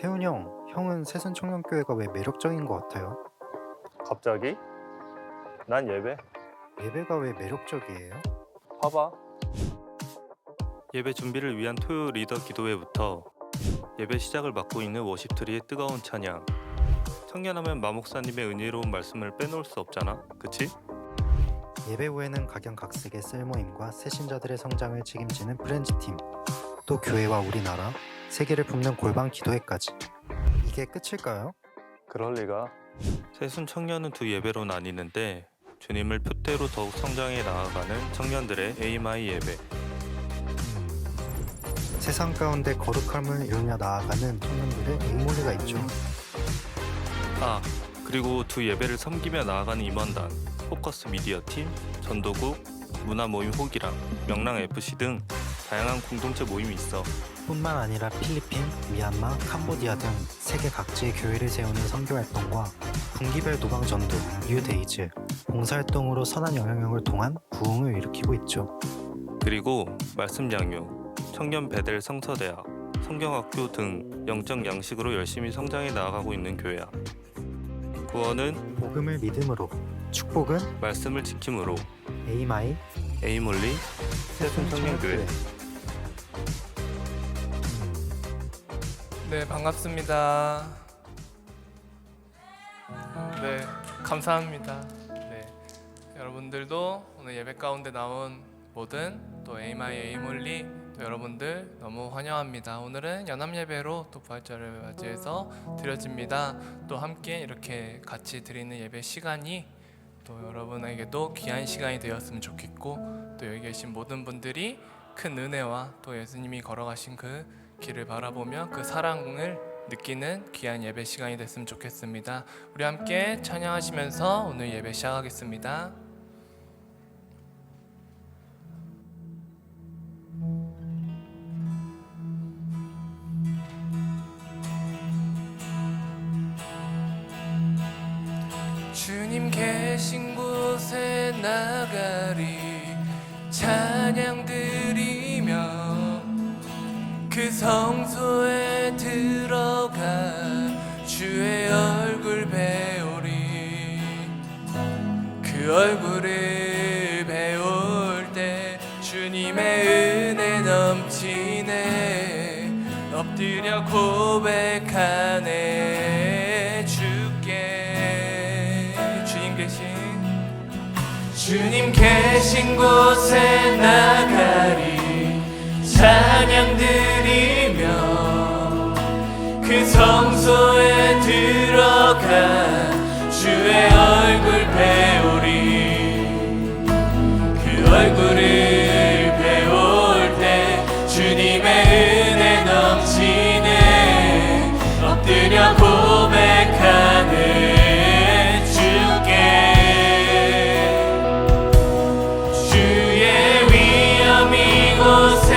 태훈 형, 형은 새순청년교회가 왜 매력적인 것 같아요? 갑자기? 난 예배. 예배가 왜 매력적이에요? 봐봐. 예배 준비를 위한 토요 리더 기도회부터 예배 시작을 맡고 있는 워십트리의 뜨거운 찬양, 청년하면 마목사님의 은혜로운 말씀을 빼놓을 수 없잖아, 그치? 예배 후에는 각양각색의 셀모임과 새신자들의 성장을 책임지는 프렌즈팀, 또 교회와 우리나라, 세계를 품는 골방 기도회까지. 이게 끝일까요? 그럴 리가. 새순 청년은 두 예배로 나뉘는데 주님을 표대로 더욱 성장해 나아가는 청년들의 에이마이 예배, 세상 가운데 거룩함을 이루며 나아가는 청년들의 에이몰리가 있죠. 그리고 두 예배를 섬기며 나아가는 임원단, 포커스 미디어 팀, 전도국, 문화 모임 호기랑, 명랑 FC 등 다양한 공동체 모임이 있어. 뿐만 아니라 필리핀, 미얀마, 캄보디아 등 세계 각지의 교회를 세우는 선교활동과 분기별 노방전도, 뉴데이즈, 봉사활동으로 선한 영향력을 통한 부흥을 일으키고 있죠. 그리고 말씀 양육, 청년 베델 성서대학, 성경학교 등 영적 양식으로 열심히 성장해 나아가고 있는 교회야. 구원은 복음을 믿음으로, 축복은 말씀을 지킴으로. 에이마이 에이몰리 새순청년교회. 네, 반갑습니다. 네, 감사합니다. 네, 여러분들도 오늘 예배 가운데 나온 모든 또 에이마이 에이몰리 또 여러분들 너무 환영합니다. 오늘은 연합 예배로 또 부활절을 맞이해서 드려집니다. 또 함께 이렇게 같이 드리는 예배 시간이 또 여러분에게도 귀한 시간이 되었으면 좋겠고, 또 여기 계신 모든 분들이 큰 은혜와 또 예수님이 걸어가신 그 길을 바라보며 그 사랑을 느끼는 귀한 예배 시간이 됐으면 좋겠습니다. 우리 함께 찬양하시면서 오늘 예배 시작하겠습니다. 주님 계신 곳에 나가리 찬양 드리며 그 성소에 들어가 주의 얼굴 배우리. 그 얼굴을 배울 때 주님의 은혜 넘치네. 엎드려 고백하네. 주께 주님 계신 곳에 나가리 찬양 드리며 그 성소에 들어가 주의 얼굴 배우리. 그 얼굴을 배울 때 주님의 은혜 넘치네. 엎드려 고백하네. 주의 위엄 이곳에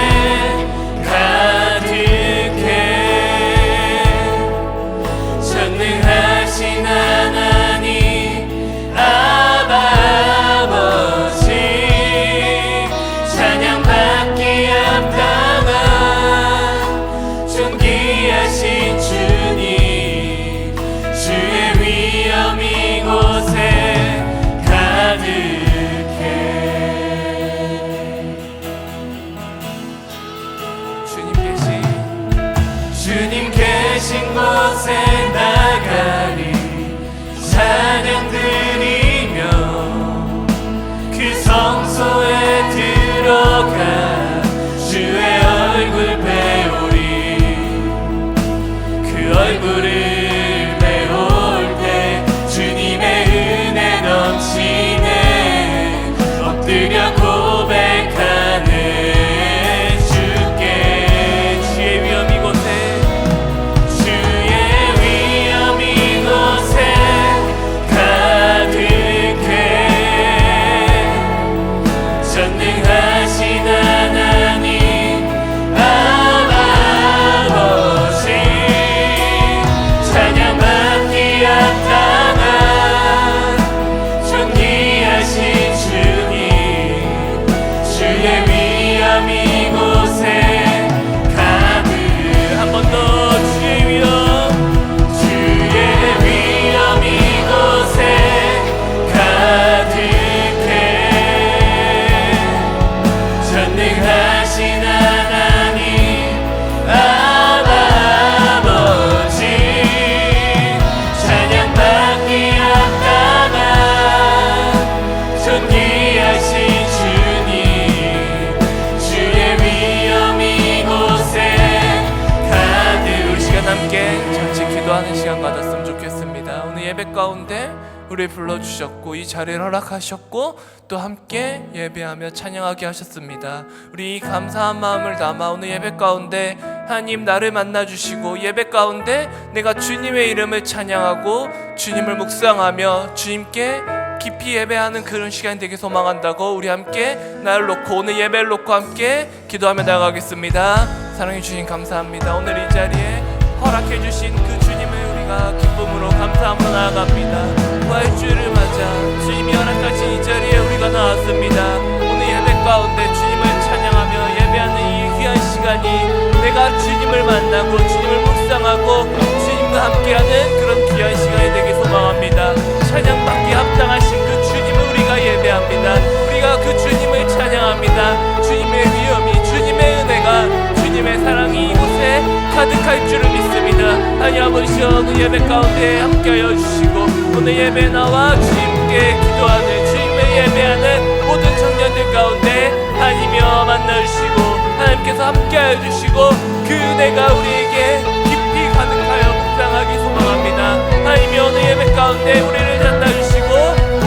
우리 불러주셨고 이 자리를 허락하셨고 또 함께 예배하며 찬양하게 하셨습니다. 우리 이 감사한 마음을 담아 오늘 예배 가운데 하나님 나를 만나주시고 예배 가운데 내가 주님의 이름을 찬양하고 주님을 묵상하며 주님께 깊이 예배하는 그런 시간이 되게 소망한다고 우리 함께 나를 놓고 오늘 예배를 놓고 함께 기도하며 나아가겠습니다. 사랑해 주신 감사합니다. 오늘 이 자리에 허락해 주신 그 주님을 우리가 기쁨으로 감사하며 나아갑니다. 부활주일을 맞아 주님이 허락하신 이 자리에 우리가 나왔습니다. 오늘 예배 가운데 주님을 찬양하며 예배하는 이 귀한 시간이 내가 주님을 만나고 주님을 묵상하고 주님과 함께하는 그런 귀한 시간이 되게 소망합니다. 찬양받기 합당하신 그 주님을 우리가 예배합니다. 우리가 그 주님을 찬양합니다. 주님의 위엄이 주님의 은혜가 주님의 사랑이 이곳에 가득할 줄을 믿습니다. 하나님 아버지 오늘 예배 가운데 함께하여 주시고 오늘 예배 나와 주님께 기도하는 주님의 예배하는 모든 청년들 가운데 하나님이여 만나주시고 하나님께서 함께하여 주시고 그 은혜가 우리에게 깊이 가득하여 묵상하기 소망합니다. 하나님이여 오늘 예배 가운데 우리를 만나주시고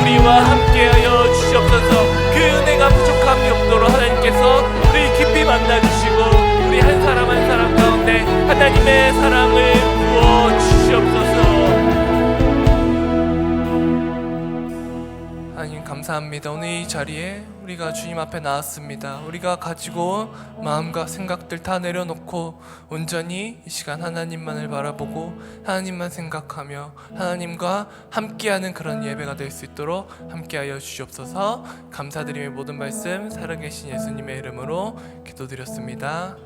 우리와 함께하여 주시옵소서. 그 은혜가 부족함이 없도록 하나님께서 우리 깊이 만나주시고 우리 한 사람 한 사람 가운데 하나님의 사랑을 부어 주시옵소서. 하나님 감사합니다. 오늘 이 자리에 우리가 주님 앞에 나왔습니다. 우리가 가지고 마음과 생각들 다 내려놓고 온전히 이 시간 하나님만을 바라보고 하나님만 생각하며 하나님과 함께하는 그런 예배가 될 수 있도록 함께하여 주시옵소서. 감사드리며 모든 말씀 살아계신 예수님의 이름으로 기도드렸습니다.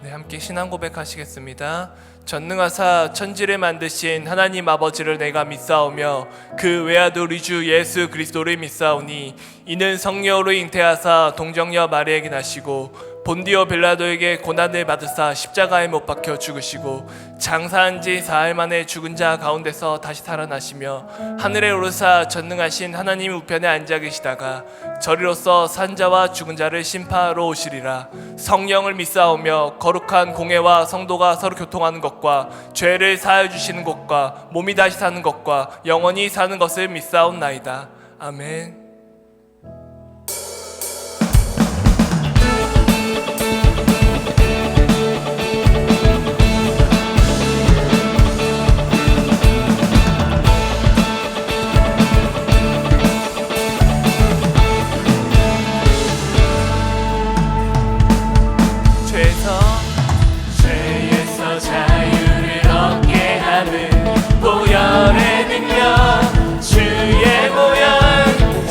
네, 함께 신앙 고백하시겠습니다. 전능하사 천지를 만드신 하나님 아버지를 내가 믿사오며 그 외아들 우리 주 예수 그리스도를 믿사오니 이는 성령으로 잉태하사 동정녀 마리아에게 나시고 본디오 빌라도에게 고난을 받으사 십자가에 못 박혀 죽으시고 장사한 지 사흘 만에 죽은 자 가운데서 다시 살아나시며 하늘에 오르사 전능하신 하나님 우편에 앉아 계시다가 저리로서 산 자와 죽은 자를 심판하러 오시리라. 성령을 믿사오며 거룩한 공회와 성도가 서로 교통하는 것과 죄를 사하여 주시는 것과 몸이 다시 사는 것과 영원히 사는 것을 믿사옵나이다. 아멘. 죄에서 자유를 얻게 하는 보혈의 능력 주의 보혈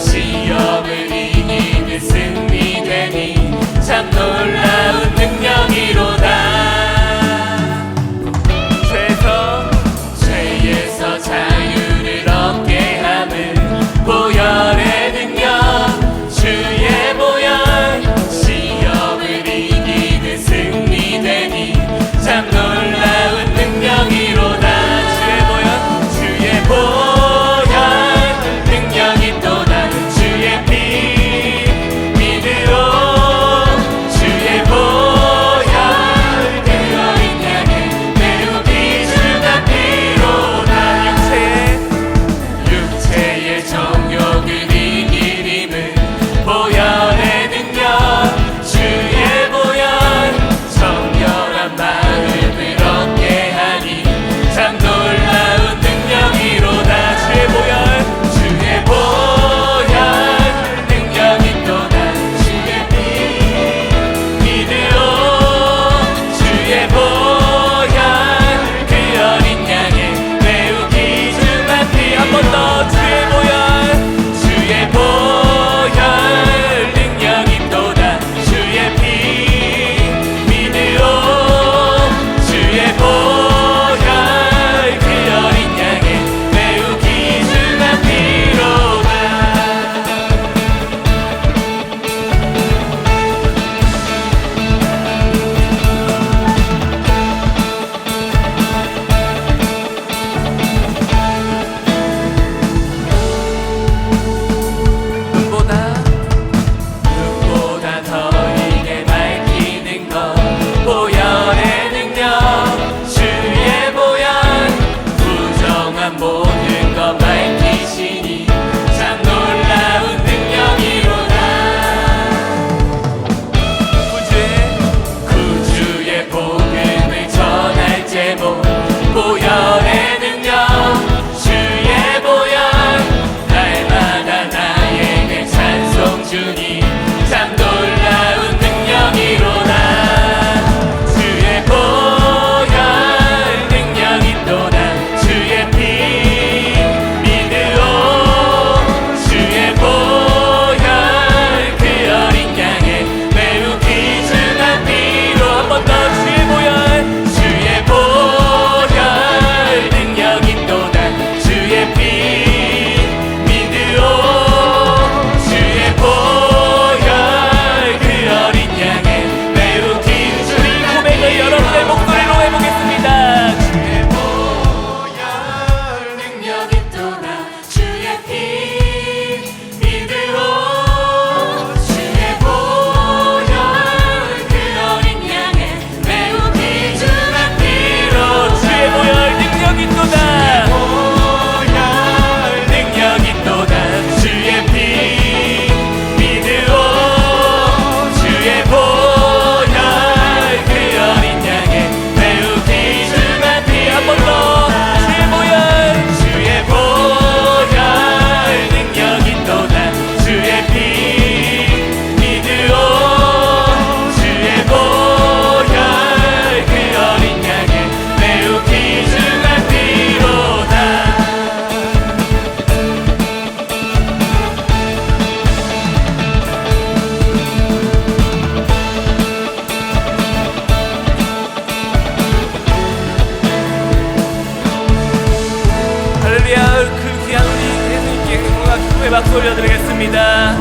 큰 박수 올려드리겠습니다.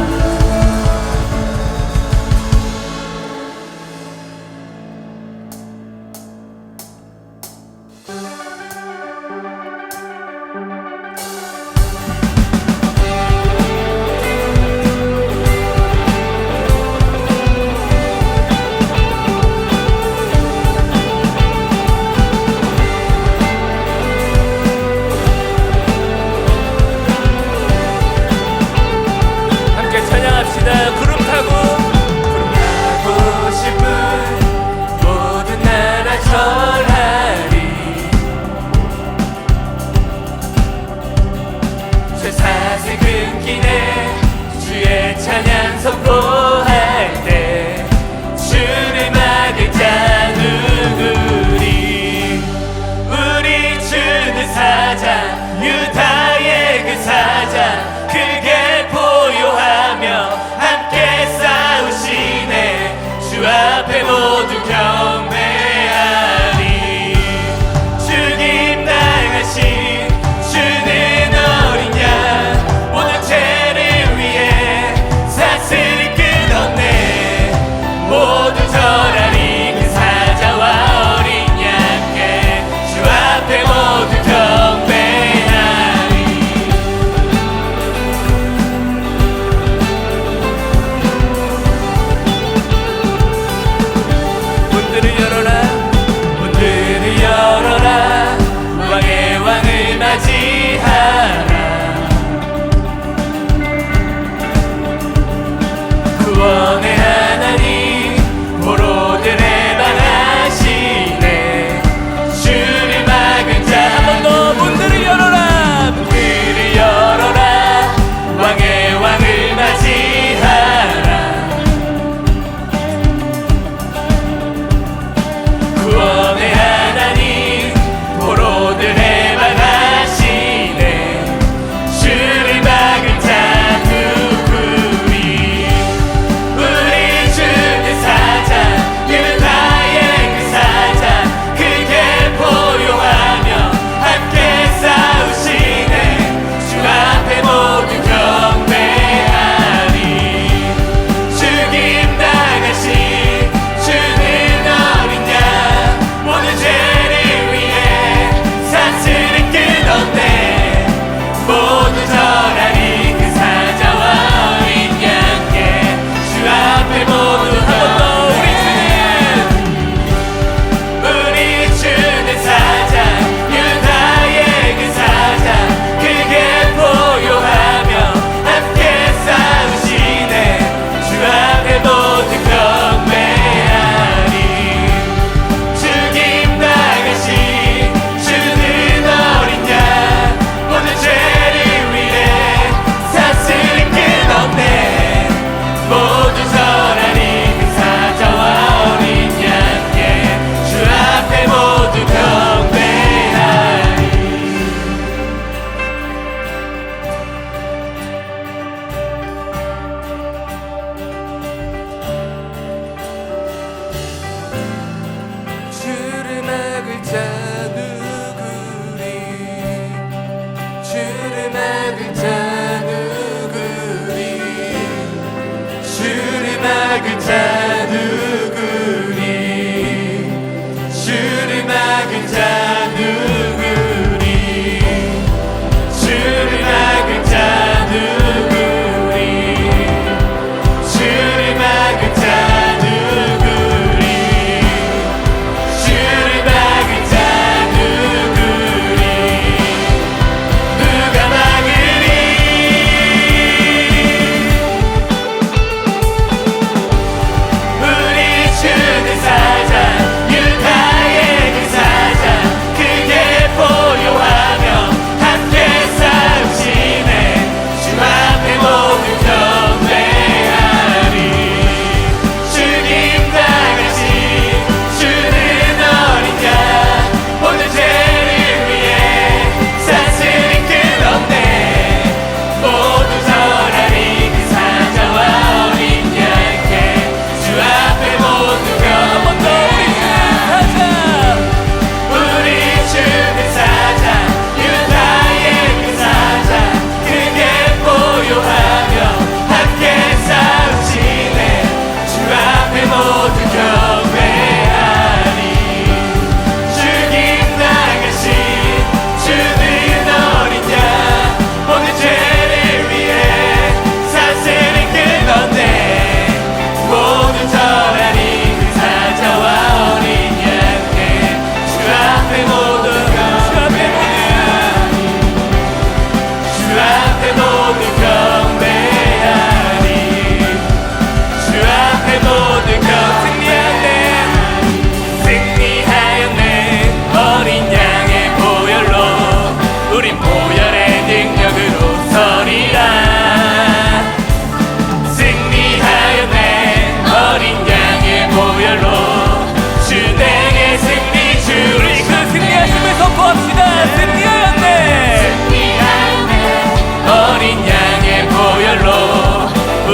함께 찬양합시다. 구름 타고 싶은 모든 나라 절하리. 쇠사슬 끊기네 주의 찬양 선포할 때 주를 막을 자 누구리. 우리 주는 사자 유다의 그 사자 크게 보요하며 함께 싸우시네. 주 앞에 모두 경배하리. 죽임 당하신 주는 어린 양 모든 죄를 위해 사슬을 끊었네. 모두 절하리. 그 사자와 어린 양께 주 앞에 모두 경배하리. 문들을 열어라. 문들을 열어라. 왕의 왕을 맞이하라. 구원의 하나님 포로들의 방하시네. 주를 막은 자 한 번 더. 문들을 열어라. 문들을 열어라. 왕의 왕을 맞이하라. 구원의 하나님 포로들의 방하시네. 주를 막을 자 누구리. 우리 주는 사자 유다의 그 사자 크게 포용하며 함께 싸우시네. 주 앞에 모두 경배하리. 죽임 당하신 주는 어린 양 모든 죄를 위해 사슬을 끊었네. 모두 절하리. 그 사자와 어린 양께 주 앞에 모두 한 번 더. 우리 주는 사자 유다의 그 사자 크게 포용하며 함께 싸우시네. 주 앞에 모두 경배하리. 죽임 당하신 주는 어린 양 모든 죄를 위해 사슬을 끊었네. 모두 절하리. 그 사자와 어린 양께 주 앞에 모두 경배하리. 주를 막을 자 누구리. 주를 막을 자 누구리. 주를 막을 자 누구리. 주를 막을 자 누구리. 주를 막을 자 누구리. 주를 막을 자 누구리. 주를 막을 자 누구리. 누가 막으리.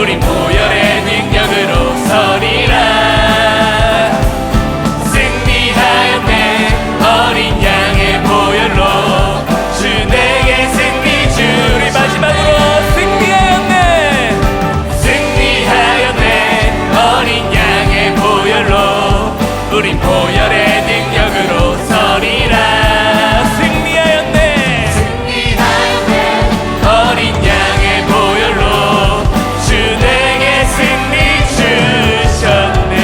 우린 보혈의 능력으로 서리라. 승리하였네 어린 양의 보혈로 주 내게 승리 주. 우리 마지막으로 승리하였네 승리하였네 어린 양의 보혈로 우린 보혈의 능력으로 서리라. 승리하였네 어린 양의 보혈로 주 내게 승리 주셨네.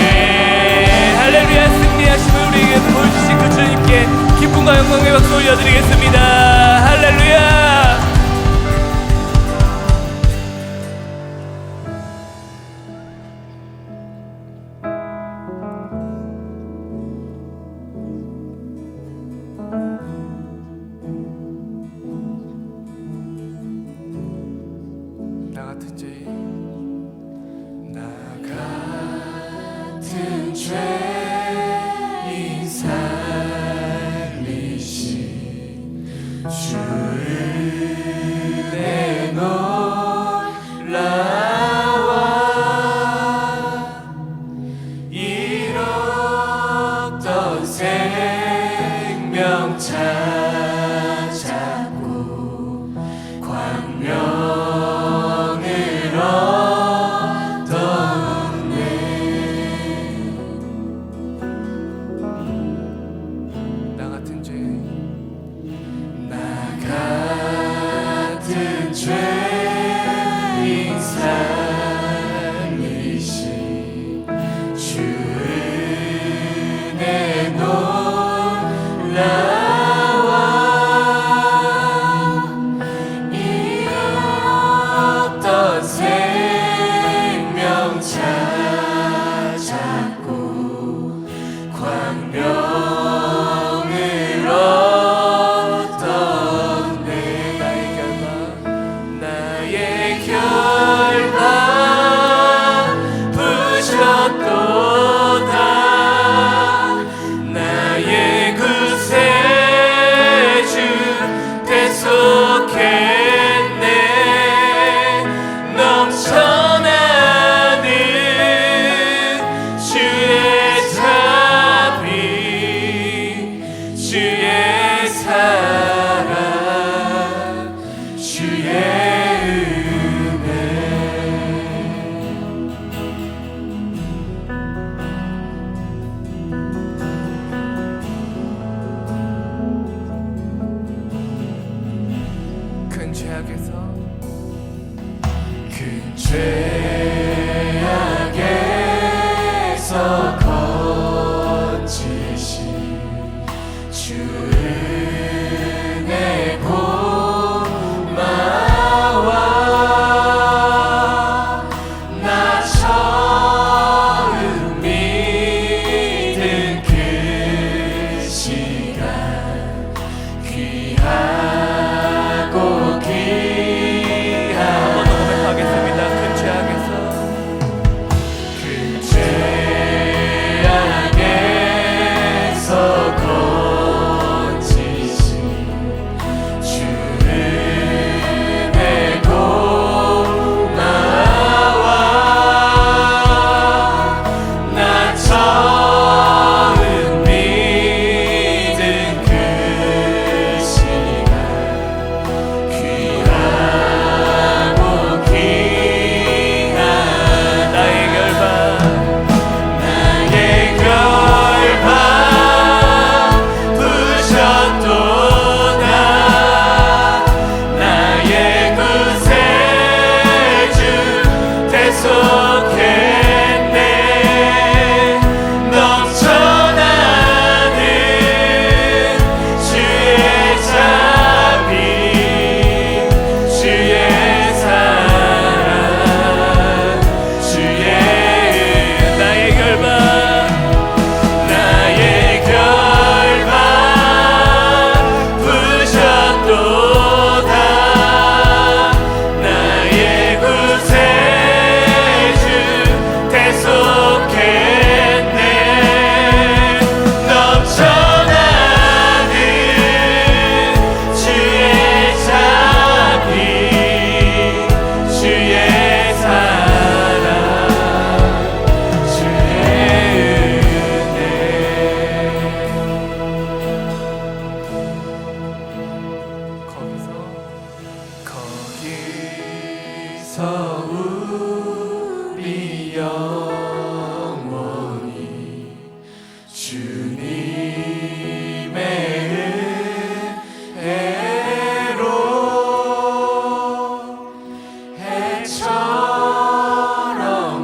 할렐루야. 승리하심을 우리에게 보여주신 그 주님께 기쁨과 영광의 박수 올려드리겠습니다. 할렐루야. 나 같은 죄인 나 같은 죄인 살리신 주의 내 놀라와 잃었던 생명 찾았고 광명을 얻었네. 나 같은 죄인 나 같은 죄인 살리신 주의 내 놀라와 잃었던 생명 찾았고 광명을 얻었네. 나의 결박 부셨도다. 나의 구세주 대속했네. 넘쳐나는 주의 자비 주의 사랑 주의 은혜. 큰 죄악에서 큰 죄악에서 건지신 주 은혜 고마워. 나 처음 믿은 그 시간 귀하고 귀한. 한번 더 고백하겠습니다. 큰 죄악 주께서 우리 영원히 주님의 은혜로 해처럼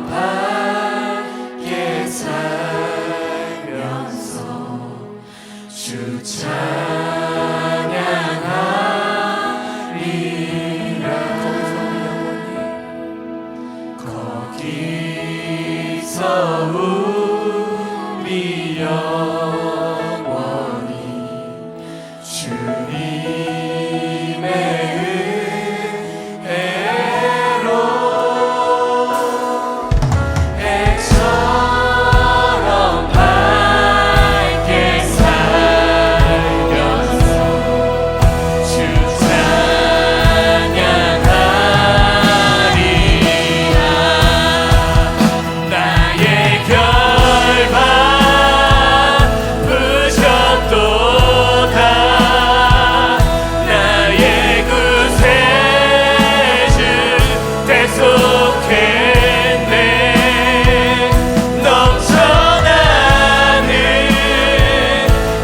밝게 살면서 주 찬양하리라. 거기서 우리 영원히 주님의 은혜로 해처럼 밝게 살면서 주 찬양하리라. 나의 결박 부셨도다. 나의 구세주 대속했네. 넘쳐나는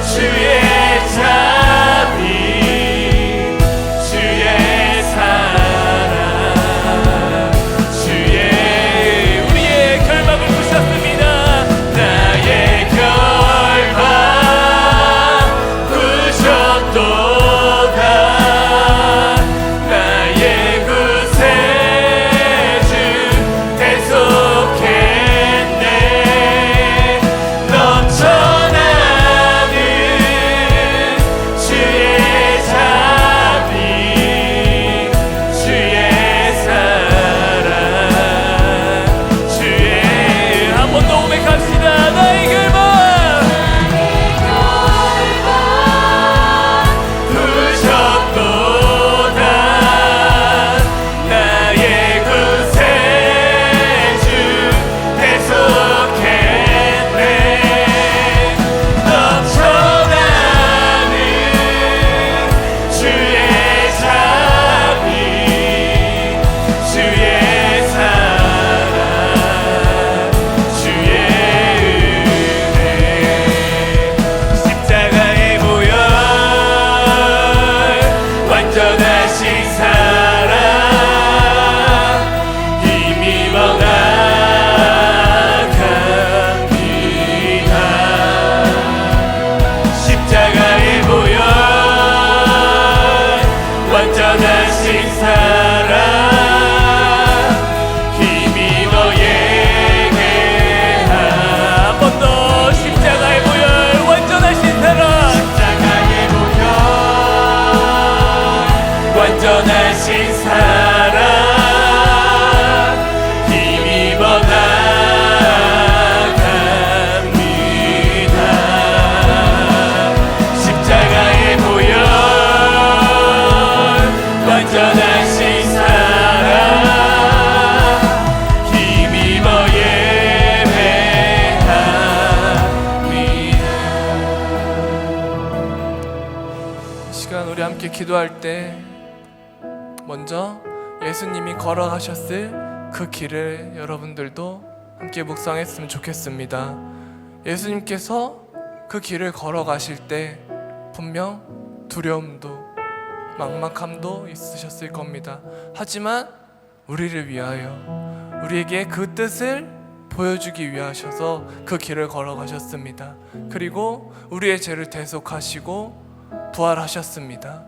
주의 자비, 주의 사랑, 주의 우리의 결박을 부셨습니다. 나의 결박 부셨도다. 나의 구세주 대속했네. 넘쳐나는 주의 자비, 주의 사랑, 주의 한 번 더 고백합시다. 나의 결박 부셨도다. 나의 구세주 대속했네. 넘쳐나는 주의 자비, 주의 사랑, 주의 은혜. 십자가의 보혈 완전하신 사랑 힘입어 나갑니다. 십자가의 보혈 완전하신 사랑 힘입어 예배하. 한 번 더 십자가의 보혈 완전하신 사랑. 십자가의 보혈 완전하신 사랑 힘입어 나갑니다. 십자가의 보혈 완전하신 사랑 힘입어 예배합니다. 이 시간 우리 함께 기도할 때 먼저 예수님이 걸어가셨을 그 길을 여러분들도 함께 묵상했으면 좋겠습니다. 예수님께서 그 길을 걸어가실 때 분명 두려움도 막막함도 있으셨을 겁니다. 하지만 우리를 위하여 우리에게 그 뜻을 보여주기 위하셔서 그 길을 걸어가셨습니다. 그리고 우리의 죄를 대속하시고 부활하셨습니다.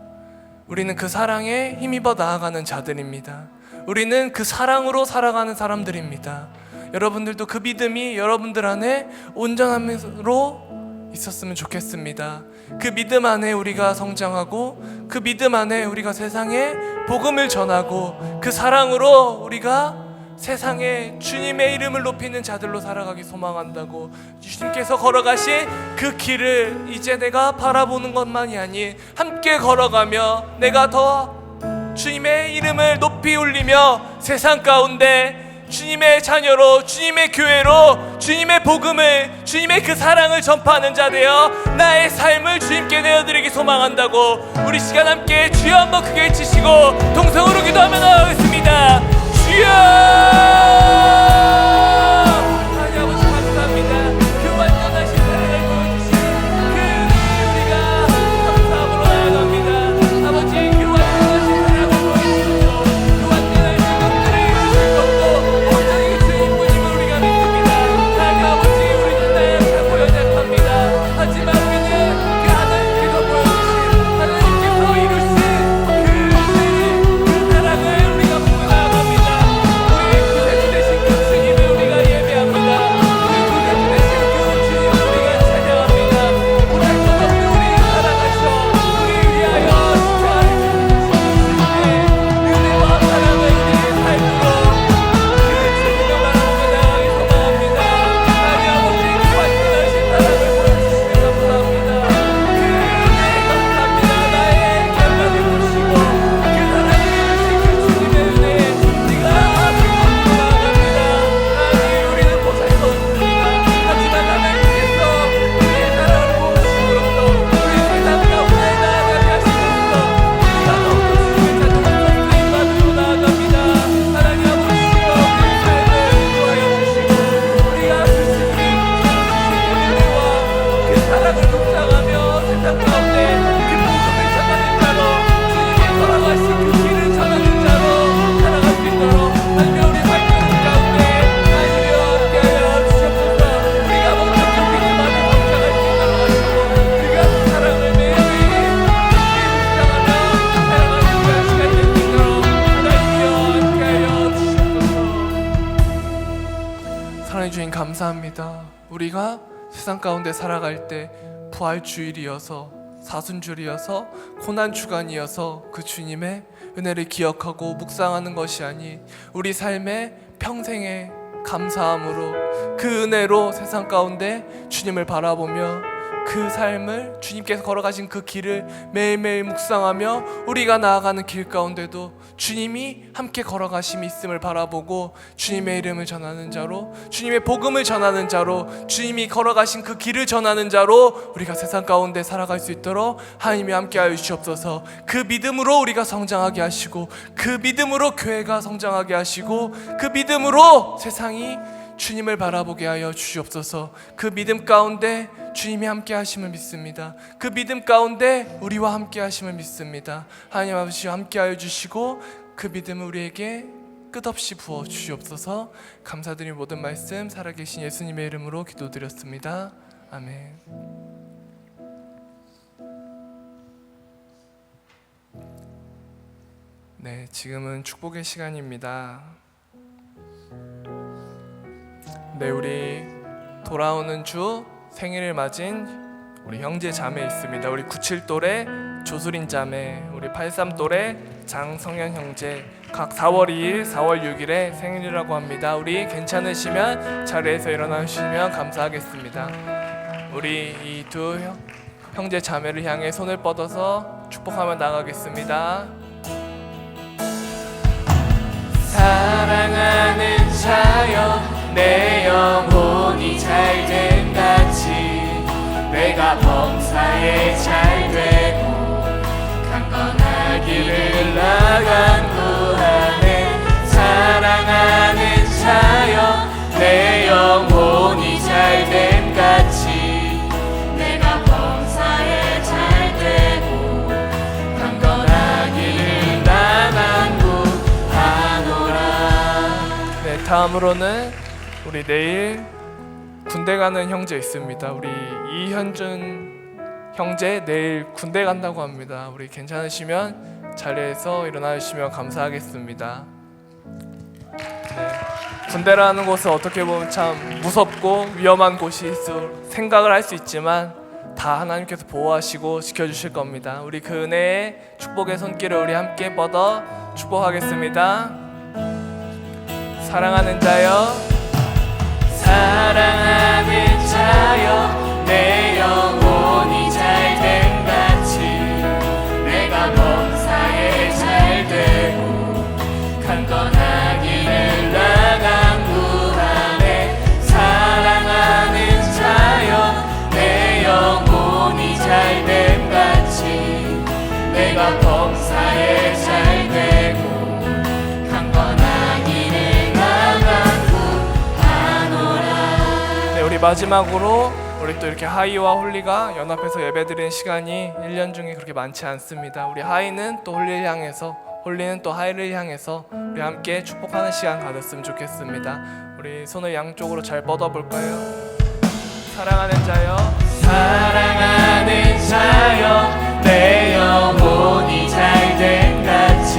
우리는 그 사랑에 힘입어 나아가는 자들입니다. 우리는 그 사랑으로 살아가는 사람들입니다. 여러분들도 그 믿음이 여러분들 안에 온전함으로 있었으면 좋겠습니다. 그 믿음 안에 우리가 성장하고 그 믿음 안에 우리가 세상에 복음을 전하고 그 사랑으로 우리가 세상에 주님의 이름을 높이는 자들로 살아가기 소망한다고 주님께서 걸어가신 그 길을 이제 내가 바라보는 것만이 아닌 함께 걸어가며 내가 더 주님의 이름을 높이 올리며 세상 가운데 주님의 자녀로 주님의 교회로 주님의 복음을 주님의 그 사랑을 전파하는 자 되어 나의 삶을 주님께 내어드리기 소망한다고 우리 시간 함께 주여 한번 크게 외치시고 동성으로 기도하며 나가겠습니다. 주여 주님 감사합니다. 우리가 세상 가운데 살아갈 때 부활주일이어서 사순주일이어서 고난주간이어서 그 주님의 은혜를 기억하고 묵상하는 것이 아닌 우리 삶의 평생의 감사함으로 그 은혜로 세상 가운데 주님을 바라보며 그 삶을 주님께서 걸어가신 그 길을 매일매일 묵상하며 우리가 나아가는 길 가운데도 주님이 함께 걸어가심이 있음을 바라보고 주님의 이름을 전하는 자로, 주님의 복음을 전하는 자로, 주님이 걸어가신 그 길을 전하는 자로 우리가 세상 가운데 살아갈 수 있도록 하나님이 함께하여 주시옵소서. 그 믿음으로 우리가 성장하게 하시고, 그 믿음으로 교회가 성장하게 하시고, 그 믿음으로 세상이 주님을 바라보게 하여 주시옵소서. 그 믿음 가운데 주님이 함께 하심을 믿습니다. 그 믿음 가운데 우리와 함께 하심을 믿습니다. 하나님 아버지 함께 하여 주시고 그 믿음을 우리에게 끝없이 부어 주시옵소서. 감사드리는 모든 말씀 살아계신 예수님의 이름으로 기도드렸습니다. 아멘. 네, 지금은 축복의 시간입니다. 네, 우리 돌아오는 주 생일을 맞은 우리 형제 자매 있습니다. 우리 97돌의 조수린 자매, 우리 83돌의 장성현 형제, 각 4월 2일, 4월 6일에 생일이라고 합니다. 우리 괜찮으시면 자리에서 일어나 주시면 감사하겠습니다. 우리 이 두 형제 자매를 향해 손을 뻗어서 축복하며 나가겠습니다. 사랑하는 자여, 내 영혼이 잘됨 같이 내가 범사에 잘되고 강건한 길을 나간 구하네. 사랑하는 자여, 내 영혼이 잘됨 같이 내가 범사에 잘되고 강건한 길을 나간 구하노라. 네, 다음으로는 우리 내일 군대 가는 형제 있습니다. 우리 이현준 형제 내일 군대 간다고 합니다. 우리 괜찮으시면 자리에서 일어나 주시면 감사하겠습니다. 네. 군대라는 곳은 어떻게 보면 참 무섭고 위험한 곳이 생각을 할 수 있지만 다 하나님께서 보호하시고 지켜주실 겁니다. 우리 그 은혜의 축복의 손길을 우리 함께 뻗어 축복하겠습니다. 사랑하는 자여, 사랑하는 자여, 내 영혼이 잘됨 같이 내가 범사에 잘되고 강건한 길을 나간 구하네. 사랑하는 자여, 내 영혼이 잘됨 같이 내가 범사에 잘되고 강건한 길을 나간 우리 마지막으로 우리 또 이렇게 하이와 홀리가 연합해서 예배드리는 시간이 1년 중에 그렇게 많지 않습니다. 우리 하이는 또 홀리를 향해서, 홀리는 또 하이를 향해서 우리 함께 축복하는 시간 가졌으면 좋겠습니다. 우리 손을 양쪽으로 잘 뻗어볼까요? 사랑하는 자여, 사랑하는 자여, 내 영혼이 잘됨 같이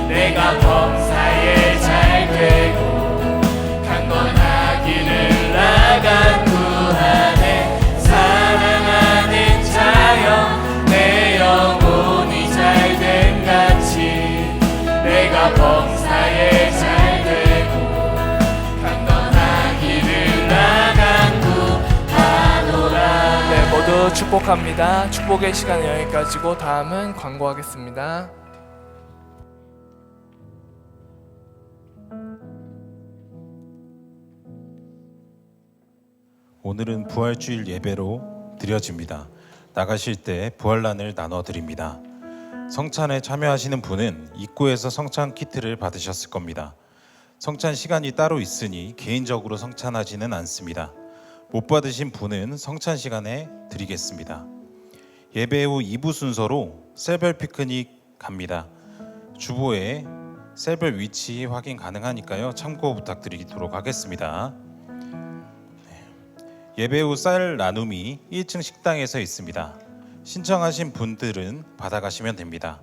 내가 범사에 잘되고 강건하기를 나간 구하네. 사랑하는 자여, 내 영혼이 잘됨 같이 내가 범사에 잘되고 강건하기를 나간 구하노라. 네, 모두 축복합니다. 축복의 시간은 여기까지고 다음은 광고하겠습니다. 오늘은 부활주일 예배로 드려집니다. 나가실 때 부활란을 나눠드립니다. 성찬에 참여하시는 분은 입구에서 성찬 키트를 받으셨을 겁니다. 성찬 시간이 따로 있으니 개인적으로 성찬하지는 않습니다. 못 받으신 분은 성찬 시간에 드리겠습니다. 예배 후 2부 순서로 셀별 피크닉 갑니다. 주보에 셀별 위치 확인 가능하니까요. 참고 부탁드리도록 하겠습니다. 예배 후 쌀 나눔이 1층 식당에서 있습니다. 신청하신 분들은 받아가시면 됩니다.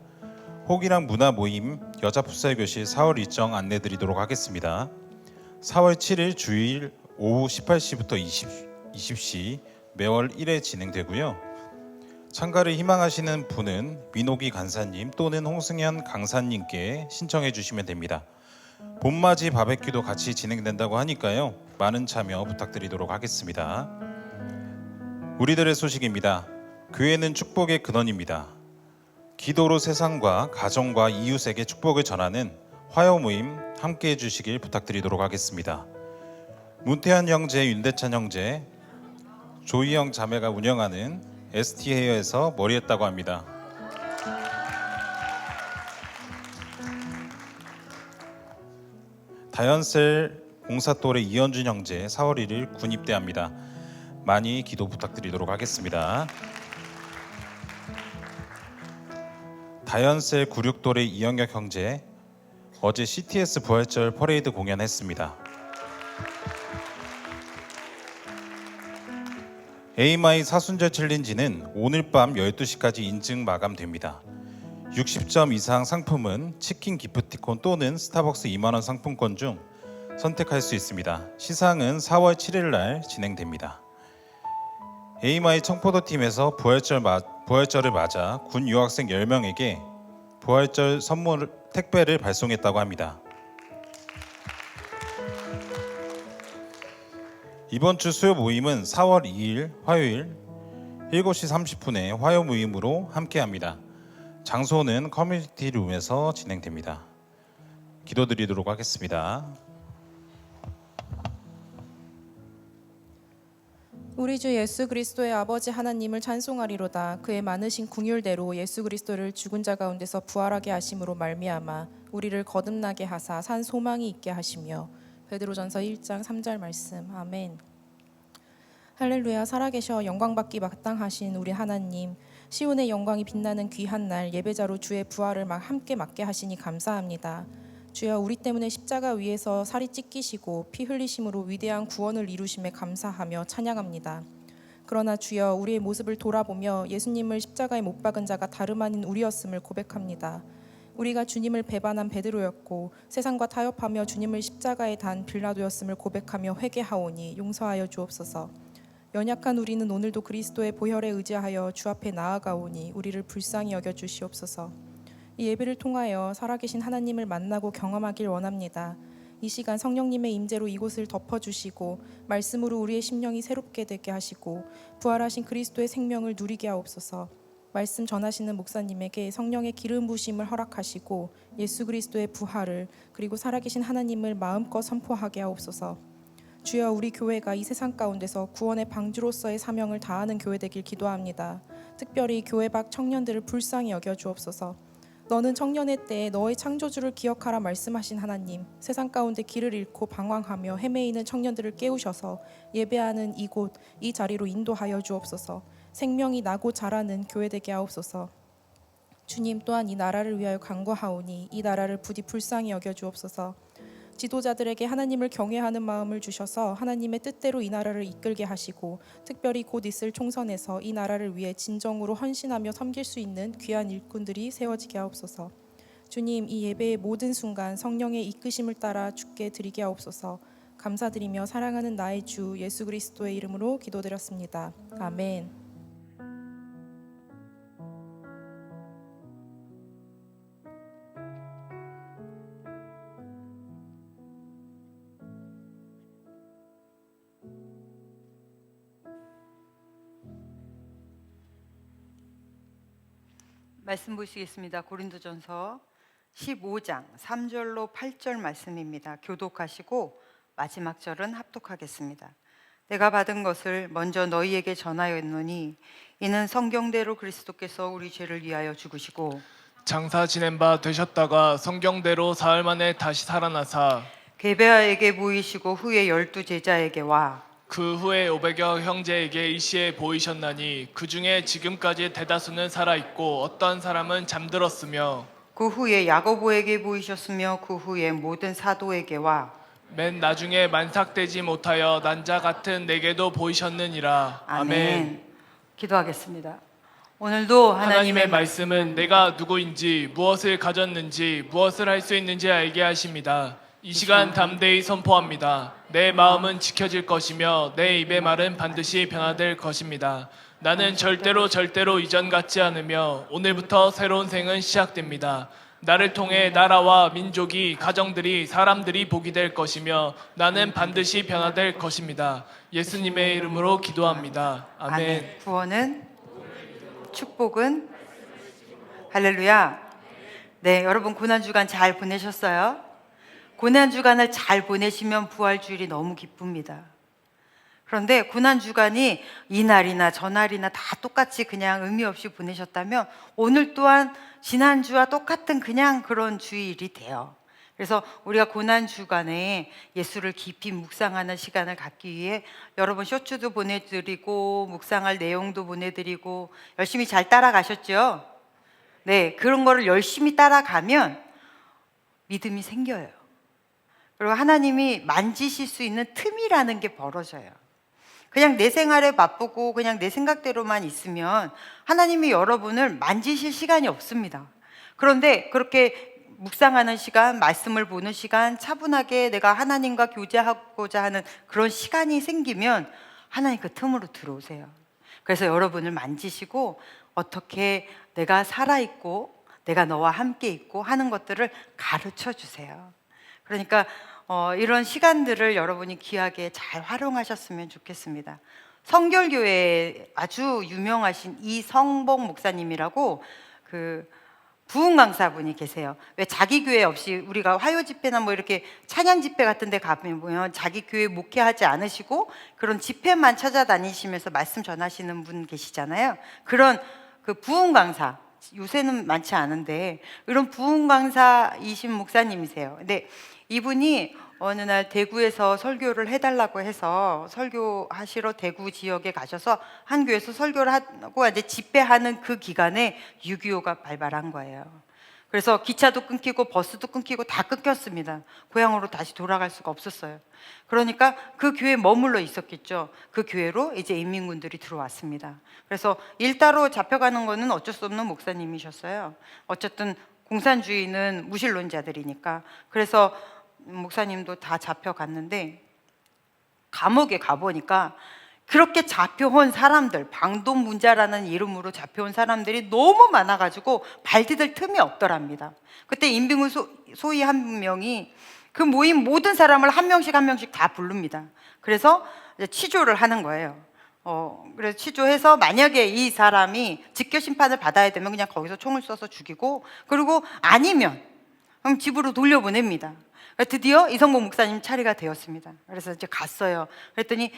호기랑 문화 모임 여자 풋살 교실 4월 일정 안내드리도록 하겠습니다. 4월 7일 주일 오후 18시부터 20시 매월 1회 진행되고요. 참가를 희망하시는 분은 민옥이 간사님 또는 홍승현 강사님께 신청해 주시면 됩니다. 봄맞이 바베큐도 같이 진행된다고 하니까요. 많은 참여 부탁드리도록 하겠습니다. 우리들의 소식입니다. 교회는 축복의 근원입니다. 기도로 세상과 가정과 이웃에게 축복을 전하는 화요 모임 함께해 주시길 부탁드리도록 하겠습니다. 문태환 형제, 윤대찬 형제, 조희영 자매가 운영하는 ST 헤어에서 머리했다고 합니다. 다연셀 공사또래 이현준 형제 4월 1일 군 입대합니다. 많이 기도 부탁드리도록 하겠습니다. 다연셀 96또래 이영혁 형제 어제 CTS 부활절 퍼레이드 공연했습니다. AMI 사순절 챌린지는 오늘 밤 12시까지 인증 마감됩니다. 60점 이상 상품은 치킨 기프티콘 또는 스타벅스 2만원 상품권 중 선택할 수 있습니다. 시상은 4월 7일 날 진행됩니다. AMI 청포도팀에서 부활절을 맞아 군 유학생 10명에게 부활절 선물 택배를 발송했다고 합니다. 이번 주 수요 모임은 4월 2일 화요일 7시 30분에 화요 모임으로 함께합니다. 장소는 커뮤니티 룸에서 진행됩니다. 기도드리도록 하겠습니다. 우리 주 예수 그리스도의 아버지 하나님을 찬송하리로다. 그의 많으신 궁율대로 예수 그리스도를 죽은 자 가운데서 부활하게 하심으로 말미암아 우리를 거듭나게 하사 산 소망이 있게 하시며. 베드로전서 1장 3절 말씀. 아멘. 할렐루야. 살아계셔 영광받기 마땅하신 우리 하나님, 시온의 영광이 빛나는 귀한 날 예배자로 주의 부활을 함께 맞게 하시니 감사합니다. 주여, 우리 때문에 십자가 위에서 살이 찢기시고 피 흘리심으로 위대한 구원을 이루심에 감사하며 찬양합니다. 그러나 주여, 우리의 모습을 돌아보며 예수님을 십자가에 못 박은 자가 다름 아닌 우리였음을 고백합니다. 우리가 주님을 배반한 베드로였고 세상과 타협하며 주님을 십자가에 단 빌라도였음을 고백하며 회개하오니 용서하여 주옵소서. 연약한 우리는 오늘도 그리스도의 보혈에 의지하여 주 앞에 나아가오니 우리를 불쌍히 여겨 주시옵소서. 이 예배를 통하여 살아계신 하나님을 만나고 경험하길 원합니다. 이 시간 성령님의 임재로 이곳을 덮어주시고 말씀으로 우리의 심령이 새롭게 되게 하시고 부활하신 그리스도의 생명을 누리게 하옵소서. 말씀 전하시는 목사님에게 성령의 기름 부심을 허락하시고 예수 그리스도의 부활을 그리고 살아계신 하나님을 마음껏 선포하게 하옵소서. 주여, 우리 교회가 이 세상 가운데서 구원의 방주로서의 사명을 다하는 교회 되길 기도합니다. 특별히 교회 밖 청년들을 불쌍히 여겨 주옵소서. 너는 청년의 때에 너의 창조주를 기억하라 말씀하신 하나님, 세상 가운데 길을 잃고 방황하며 헤매이는 청년들을 깨우셔서 예배하는 이곳 이 자리로 인도하여 주옵소서. 생명이 나고 자라는 교회 되게 하옵소서. 주님, 또한 이 나라를 위하여 간구하오니 이 나라를 부디 불쌍히 여겨 주옵소서. 지도자들에게 하나님을 경외하는 마음을 주셔서 하나님의 뜻대로 이 나라를 이끌게 하시고 특별히 곧 있을 총선에서 이 나라를 위해 진정으로 헌신하며 섬길 수 있는 귀한 일꾼들이 세워지게 하옵소서. 주님, 이 예배의 모든 순간 성령의 이끄심을 따라 주께 드리게 하옵소서. 감사드리며 사랑하는 나의 주 예수 그리스도의 이름으로 기도드렸습니다. 아멘. 말씀 보시겠습니다. 고린도전서 15장 3절로 8절 말씀입니다. 교독하시고 마지막 절은 합독하겠습니다. 내가 받은 것을 먼저 너희에게 전하였노니 이는 성경대로 그리스도께서 우리 죄를 위하여 죽으시고 장사 지낸 바 되셨다가 성경대로 사흘 만에 다시 살아나사 게베아에게 보이시고 후에 12 제자에게와 그 후에 500여 형제에게 일시에 보이셨나니 그 중에 지금까지 대다수는 살아있고 어떠한 사람은 잠들었으며 그 후에 야고보에게 보이셨으며 그 후에 모든 사도에게와 맨 나중에 만삭되지 못하여 난자 같은 내게도 보이셨느니라. 아멘. 기도하겠습니다. 오늘도 하나님의 말씀은 내가 누구인지 무엇을 가졌는지 무엇을 할 수 있는지 알게 하십니다. 이 시간 담대히 선포합니다. 내 마음은 지켜질 것이며 내 입의 말은 반드시 변화될 것입니다. 나는 절대로 이전 같지 않으며 오늘부터 새로운 생은 시작됩니다. 나를 통해 나라와 민족이, 가정들이, 사람들이 복이 될 것이며 나는 반드시 변화될 것입니다. 예수님의 이름으로 기도합니다. 아멘. 구원은, 축복은, 할렐루야. 네, 여러분 고난주간 잘 보내셨어요? 고난주간을 잘 보내시면 부활주일이 너무 기쁩니다. 그런데 고난주간이 이날이나 저날이나 다 똑같이 그냥 의미 없이 보내셨다면 오늘 또한 지난주와 똑같은 그냥 그런 주일이 돼요. 그래서 우리가 고난주간에 예수를 깊이 묵상하는 시간을 갖기 위해 여러분 쇼츠도 보내드리고 묵상할 내용도 보내드리고 열심히 잘 따라가셨죠? 네, 그런 거를 열심히 따라가면 믿음이 생겨요. 그리고 하나님이 만지실 수 있는 틈이라는 게 벌어져요. 그냥 내 생활에 바쁘고 그냥 내 생각대로만 있으면 하나님이 여러분을 만지실 시간이 없습니다. 그런데 그렇게 묵상하는 시간, 말씀을 보는 시간, 차분하게 내가 하나님과 교제하고자 하는 그런 시간이 생기면 하나님 그 틈으로 들어오세요. 그래서 여러분을 만지시고 어떻게 내가 살아있고 내가 너와 함께 있고 하는 것들을 가르쳐 주세요. 그러니까 이런 시간들을 여러분이 귀하게 잘 활용하셨으면 좋겠습니다. 성결교회에 아주 유명하신 이성복 목사님이라고 그 부흥 강사분이 계세요. 왜 자기 교회 없이 우리가 화요 집회나 뭐 이렇게 찬양 집회 같은 데 가보면 자기 교회 목회하지 않으시고 그런 집회만 찾아다니시면서 말씀 전하시는 분 계시잖아요. 그런 그 부흥 강사, 요새는 많지 않은데 이런 부흥 강사이신 목사님이세요. 근데 이분이 어느 날 대구에서 설교를 해달라고 해서 설교하시러 대구 지역에 가셔서 한 교회에서 설교를 하고 이제 집회하는 그 기간에 6.25가 발발한 거예요. 그래서 기차도 끊기고 버스도 끊기고 다 끊겼습니다. 고향으로 다시 돌아갈 수가 없었어요. 그러니까 그 교회에 머물러 있었겠죠. 그 교회로 이제 인민군들이 들어왔습니다. 그래서 일 따로 잡혀가는 거는 어쩔 수 없는 목사님이셨어요. 어쨌든 공산주의는 무신론자들이니까. 그래서 목사님도 다 잡혀갔는데 감옥에 가보니까 그렇게 잡혀온 사람들, 방동문자라는 이름으로 잡혀온 사람들이 너무 많아가지고 발 디딜 틈이 없더랍니다. 그때 임병훈 소위 한 명이 그 모임 모든 사람을 한 명씩 다 부릅니다. 그래서 이제 취조를 하는 거예요. 그래서 취조해서 만약에 이 사람이 직결 심판을 받아야 되면 그냥 거기서 총을 쏴서 죽이고, 그리고 아니면 그럼 집으로 돌려보냅니다. 드디어 이성복 목사님 차례가 되었습니다. 그래서 이제 갔어요. 그랬더니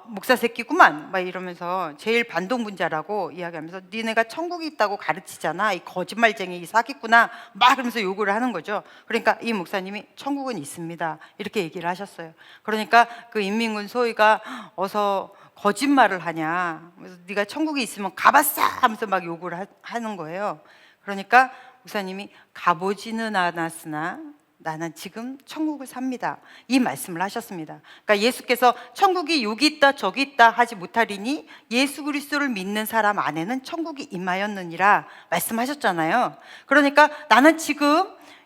목사 새끼구만 막 이러면서 제일 반동분자라고 이야기하면서 니네가 천국이 있다고 가르치잖아, 이 거짓말쟁이, 이 사기꾼아, 막 그러면서 욕을 하는 거죠. 그러니까 이 목사님이 천국은 있습니다 이렇게 얘기를 하셨어요. 그러니까 그 인민군 소위가 어서 거짓말을 하냐, 그래서 네가 천국이 있으면 가봤어 하면서 막 욕을 하는 거예요. 그러니까 목사님이 가보지는 않았으나 나는 지금 천국을 삽니다, 이 말씀을 하셨습니다. 그러니까 예수께서 천국이 여기 있다 저기 있다 하지 못하리니 예수 그리스도를 믿는 사람 안에는 천국이 임하였느니라 말씀하셨잖아요. 그러니까 나는 지금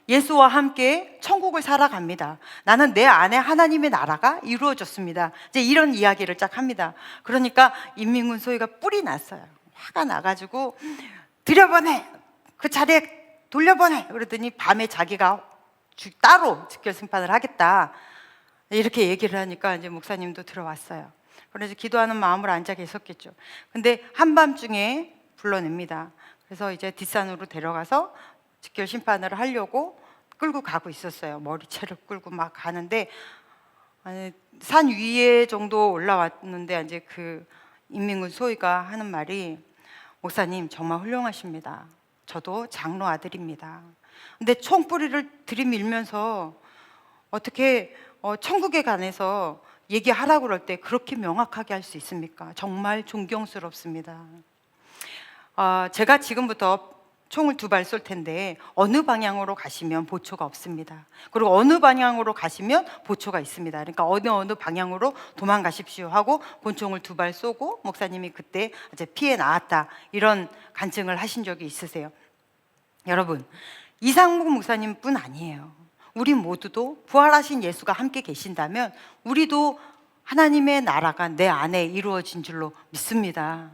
예수와 함께 천국을 살아갑니다. 나는 내 안에 하나님의 나라가 이루어졌습니다. 이제 이런 이야기를 쫙 합니다. 그러니까 인민군 소위가 뿔이 났어요. 화가 나가지고 들여보내, 그 자리에 돌려보내. 그러더니 밤에 자기가 따로 직결 심판을 하겠다 이렇게 얘기를 하니까 이제 목사님도 들어왔어요. 그래서 기도하는 마음으로 앉아 계셨겠죠. 근데 한밤중에 불러냅니다. 그래서 이제 뒷산으로 데려가서 직결 심판을 하려고 끌고 가고 있었어요. 머리채를 끌고 막 가는데 산 위에 정도 올라왔는데 이제 그 인민군 소위가 하는 말이, 목사님 정말 훌륭하십니다. 저도 장로 아들입니다. 근데 총뿌리를 들이밀면서 어떻게 천국에 관해서 얘기하라고 그럴 때 그렇게 명확하게 할 수 있습니까? 정말 존경스럽습니다. 제가 지금부터 총을 2발 쏠 텐데 어느 방향으로 가시면 보초가 없습니다. 그리고 어느 방향으로 가시면 보초가 있습니다. 그러니까 어느 방향으로 도망가십시오 하고 권총을 2발 쏘고 목사님이 그때 이제 피해 나왔다 이런 간증을 하신 적이 있으세요. 여러분, 이상복 목사님뿐 아니에요. 우리 모두도 부활하신 예수가 함께 계신다면 우리도 하나님의 나라가 내 안에 이루어진 줄로 믿습니다.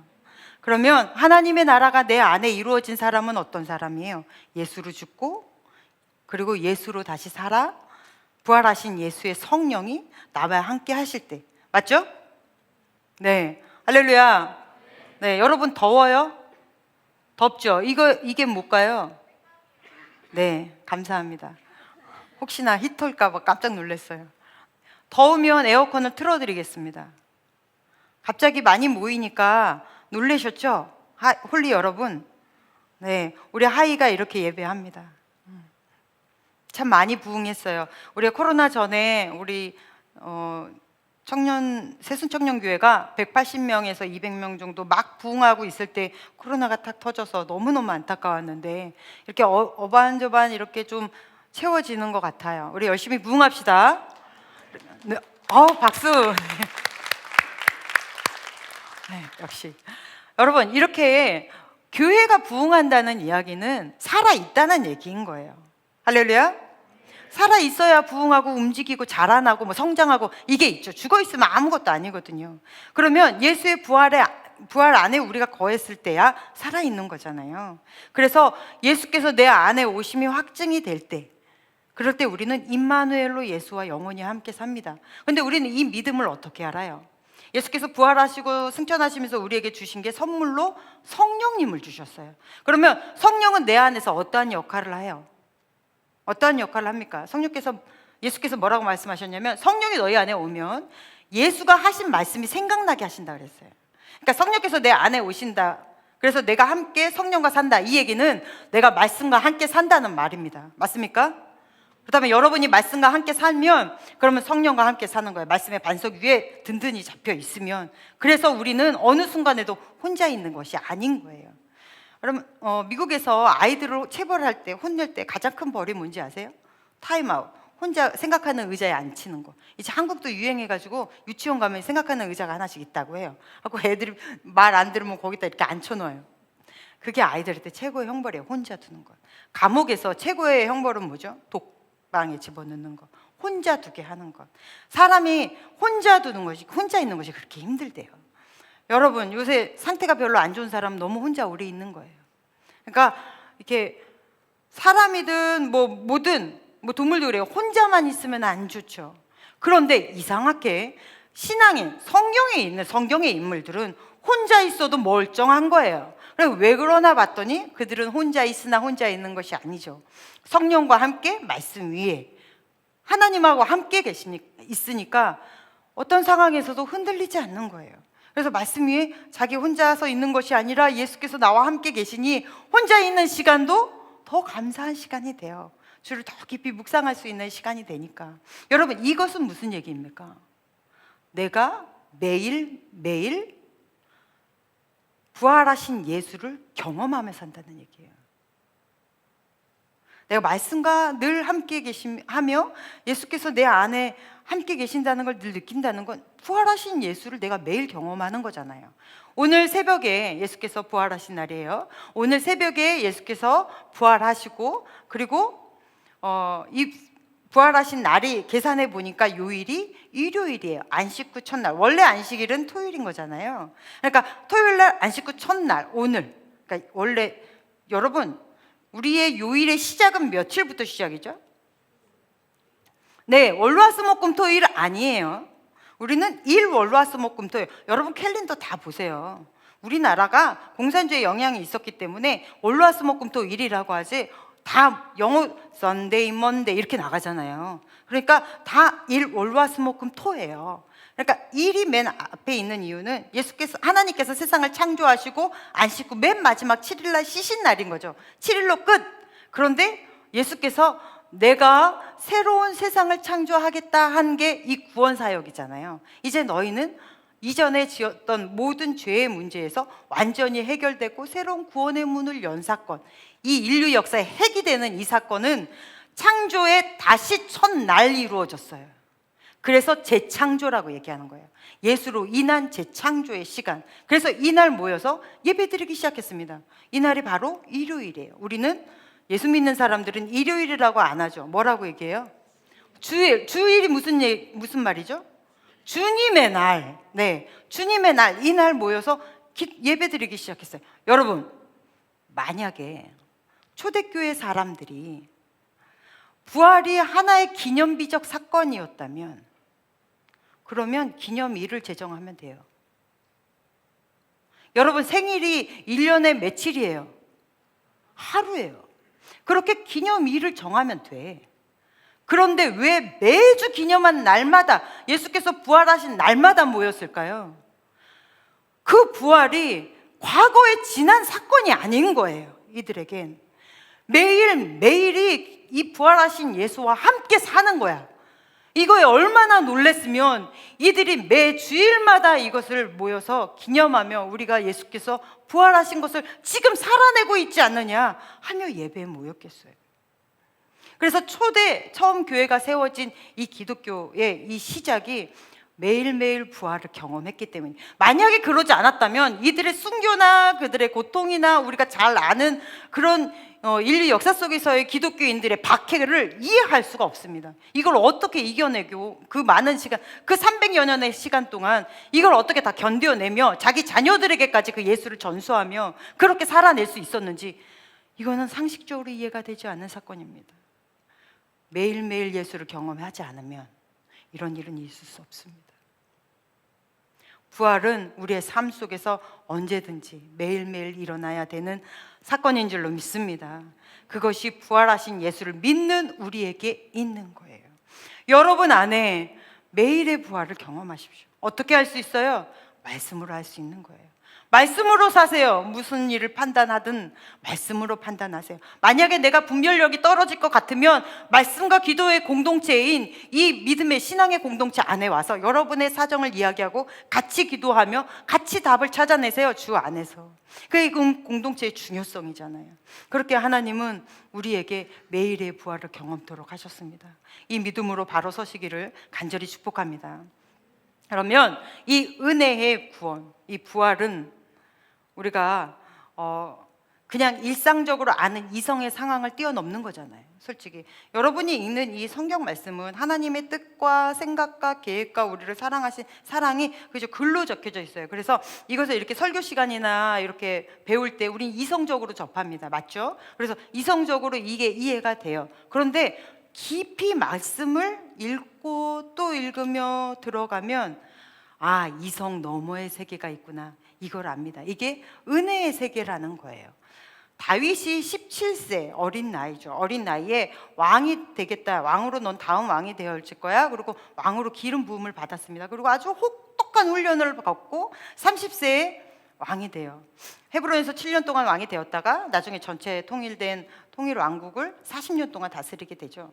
그러면 하나님의 나라가 내 안에 이루어진 사람은 어떤 사람이에요? 예수로 죽고 그리고 예수로 다시 살아 부활하신 예수의 성령이 나와 함께 하실 때, 맞죠? 네, 할렐루야. 네, 여러분 더워요? 덥죠? 이게 뭘까요? 네, 감사합니다. 혹시나 히터일까 봐 깜짝 놀랐어요. 더우면 에어컨을 틀어드리겠습니다. 갑자기 많이 모이니까 놀라셨죠? 홀리 여러분. 네, 우리 하이가 이렇게 예배합니다. 참 많이 부흥했어요. 우리가 코로나 전에 우리 새순청년교회가 180명에서 200명 정도 막 부흥하고 있을 때 코로나가 탁 터져서 너무너무 안타까웠는데 이렇게 어반저반 이렇게 좀 채워지는 것 같아요. 우리 열심히 부흥합시다. 네, 박수. 네, 역시 여러분, 이렇게 교회가 부흥한다는 이야기는 살아있다는 얘기인 거예요. 할렐루야. 살아있어야 부흥하고 움직이고 자라나고 뭐 성장하고 이게 있죠. 죽어있으면 아무것도 아니거든요. 그러면 예수의 부활 안에 우리가 거했을 때야 살아있는 거잖아요. 그래서 예수께서 내 안에 오심이 확증이 될 때, 그럴 때 우리는 임마누엘로 예수와 영원히 함께 삽니다. 그런데 우리는 이 믿음을 어떻게 알아요? 예수께서 부활하시고 승천하시면서 우리에게 주신 게 선물로 성령님을 주셨어요. 그러면 성령은 내 안에서 어떠한 역할을 해요? 어떠한 역할을 합니까? 예수께서 뭐라고 말씀하셨냐면 성령이 너희 안에 오면 예수가 하신 말씀이 생각나게 하신다 그랬어요. 그러니까 성령께서 내 안에 오신다. 그래서 내가 함께 성령과 산다. 이 얘기는 내가 말씀과 함께 산다는 말입니다. 맞습니까? 그렇다면 여러분이 말씀과 함께 살면 그러면 성령과 함께 사는 거예요. 말씀의 반석 위에 든든히 잡혀 있으면. 그래서 우리는 어느 순간에도 혼자 있는 것이 아닌 거예요. 그러면 미국에서 아이들을 체벌할 때, 혼낼 때 가장 큰 벌이 뭔지 아세요? 타임아웃. 혼자 생각하는 의자에 앉히는 거. 이제 한국도 유행해가지고 유치원 가면 생각하는 의자가 하나씩 있다고 해요. 하고 애들이 말 안 들으면 거기다 이렇게 앉혀놓아요. 그게 아이들한테 최고의 형벌이에요. 혼자 두는 거. 감옥에서 최고의 형벌은 뭐죠? 독방에 집어넣는 거. 혼자 두게 하는 것. 사람이 혼자 두는 것이, 혼자 있는 것이 그렇게 힘들대요. 여러분, 요새 상태가 별로 안 좋은 사람 너무 혼자 오래 있는 거예요. 그러니까 이렇게 사람이든 뭐든 동물도 그래요. 혼자만 있으면 안 좋죠. 그런데 이상하게 신앙인, 성경의 인물들은 혼자 있어도 멀쩡한 거예요. 그래서 왜 그러나 봤더니 그들은 혼자 있으나 혼자 있는 것이 아니죠. 성령과 함께 말씀 위에 하나님하고 함께 있으니까 어떤 상황에서도 흔들리지 않는 거예요. 그래서 말씀 위에 자기 혼자서 있는 것이 아니라 예수께서 나와 함께 계시니 혼자 있는 시간도 더 감사한 시간이 돼요. 주를 더 깊이 묵상할 수 있는 시간이 되니까. 여러분, 이것은 무슨 얘기입니까? 내가 매일 부활하신 예수를 경험하며 산다는 얘기예요. 내가 말씀과 늘 함께 하며 예수께서 내 안에 함께 계신다는 걸 늘 느낀다는 건 부활하신 예수를 내가 매일 경험하는 거잖아요. 오늘 새벽에 예수께서 부활하신 날이에요. 오늘 새벽에 예수께서 부활하시고 그리고 이 부활하신 날이 계산해 보니까 요일이 일요일이에요. 안식 후 첫날. 원래 안식일은 토요일인 거잖아요. 그러니까 토요일 날 안식 후 첫날, 오늘. 그러니까 원래 여러분, 우리의 요일의 시작은 며칠부터 시작이죠? 네, 월화수목금토일 아니에요. 우리는 월화수목금토일. 여러분 캘린더 다 보세요. 우리나라가 공산주의 영향이 있었기 때문에 월화수목금토일이라고 하지 다 영어 Sunday, Monday 이렇게 나가잖아요. 그러니까 다 월화수목금토예요. 그러니까 일이 맨 앞에 있는 이유는 하나님께서 세상을 창조하시고 안식 후 맨 마지막 7일날 쉬신 날인 거죠. 7일로 끝. 그런데 예수께서 내가 새로운 세상을 창조하겠다 한 게 이 구원 사역이잖아요. 이제 너희는 이전에 지었던 모든 죄의 문제에서 완전히 해결되고 새로운 구원의 문을 연 사건, 이 인류 역사의 핵이 되는 이 사건은 창조의 다시 첫날 이루어졌어요. 그래서 재창조라고 얘기하는 거예요. 예수로 인한 재창조의 시간. 그래서 이날 모여서 예배드리기 시작했습니다. 이날이 바로 일요일이에요. 우리는 예수 믿는 사람들은 일요일이라고 안 하죠. 뭐라고 얘기해요? 주일. 주일이 무슨 말이죠? 주님의 날. 네, 주님의 날. 이 날 모여서 예배드리기 시작했어요. 여러분, 만약에 초대교회 사람들이 부활이 하나의 기념비적 사건이었다면 그러면 기념일을 제정하면 돼요. 여러분, 생일이 1년에 며칠이에요? 하루예요. 그렇게 기념일을 정하면 돼. 그런데 왜 매주 기념한 날마다, 예수께서 부활하신 날마다 모였을까요? 그 부활이 과거에 지난 사건이 아닌 거예요. 이들에겐 매일매일이 이 부활하신 예수와 함께 사는 거야. 이거에 얼마나 놀랬으면 이들이 매 주일마다 이것을 모여서 기념하며 우리가 예수께서 부활하신 것을 지금 살아내고 있지 않느냐 하며 예배에 모였겠어요. 그래서 처음 교회가 세워진 이 기독교의 이 시작이 매일매일 부활을 경험했기 때문에, 만약에 그러지 않았다면 이들의 순교나 그들의 고통이나 우리가 잘 아는 그런 인류 역사 속에서의 기독교인들의 박해를 이해할 수가 없습니다. 이걸 어떻게 이겨내고 그 많은 시간, 그 300여 년의 시간 동안 이걸 어떻게 다 견뎌내며 자기 자녀들에게까지 그 예수를 전수하며 그렇게 살아낼 수 있었는지, 이거는 상식적으로 이해가 되지 않는 사건입니다. 매일매일 예수를 경험하지 않으면 이런 일은 있을 수 없습니다. 부활은 우리의 삶 속에서 언제든지 매일매일 일어나야 되는 사건인 줄로 믿습니다. 그것이 부활하신 예수를 믿는 우리에게 있는 거예요. 여러분 안에 매일의 부활을 경험하십시오. 어떻게 할 수 있어요? 말씀으로 할 수 있는 거예요. 말씀으로 사세요. 무슨 일을 판단하든 말씀으로 판단하세요. 만약에 내가 분별력이 떨어질 것 같으면 말씀과 기도의 공동체인 이 믿음의 신앙의 공동체 안에 와서 여러분의 사정을 이야기하고 같이 기도하며 같이 답을 찾아내세요. 주 안에서. 그게 공동체의 중요성이잖아요. 그렇게 하나님은 우리에게 매일의 부활을 경험토록 하셨습니다. 이 믿음으로 바로 서시기를 간절히 축복합니다. 그러면 이 은혜의 구원, 이 부활은 우리가 그냥 일상적으로 아는 이성의 상황을 뛰어넘는 거잖아요. 솔직히 여러분이 읽는 이 성경 말씀은 하나님의 뜻과 생각과 계획과 우리를 사랑하신 사랑이 그저 글로 적혀져 있어요. 그래서 이것을 이렇게 설교 시간이나 이렇게 배울 때 우린 이성적으로 접합니다. 맞죠? 그래서 이성적으로 이게 이해가 돼요. 그런데 깊이 말씀을 읽고 또 읽으며 들어가면 아, 이성 너머의 세계가 있구나, 이걸 압니다. 이게 은혜의 세계라는 거예요. 다윗이 17세 어린 나이죠. 어린 나이에 왕이 되겠다, 왕으로 넌 다음 왕이 되어질 거야. 그리고 왕으로 기름 부음을 받았습니다. 그리고 아주 혹독한 훈련을 받고 30세에 왕이 돼요. 헤브론에서 7년 동안 왕이 되었다가 나중에 전체 통일된 통일 왕국을 40년 동안 다스리게 되죠.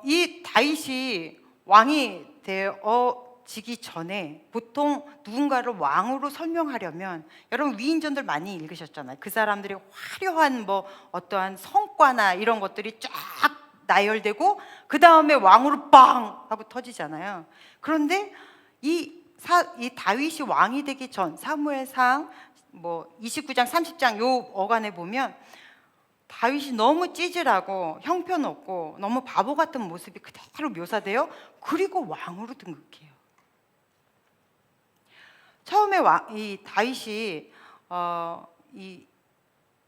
이 다윗이 왕이 되어지기 전에 보통 누군가를 왕으로 설명하려면, 여러분 위인전들 많이 읽으셨잖아요. 그 사람들의 화려한 어떠한 성과나 이런 것들이 쫙 나열되고 그 다음에 왕으로 빵 하고 터지잖아요. 그런데 이 다윗이 왕이 되기 전 사무엘상 29장 30장 요 어간에 보면 다윗이 너무 찌질하고 형편없고 너무 바보 같은 모습이 그대로 묘사돼요. 그리고 왕으로 등극해요. 처음에 이 다윗이 이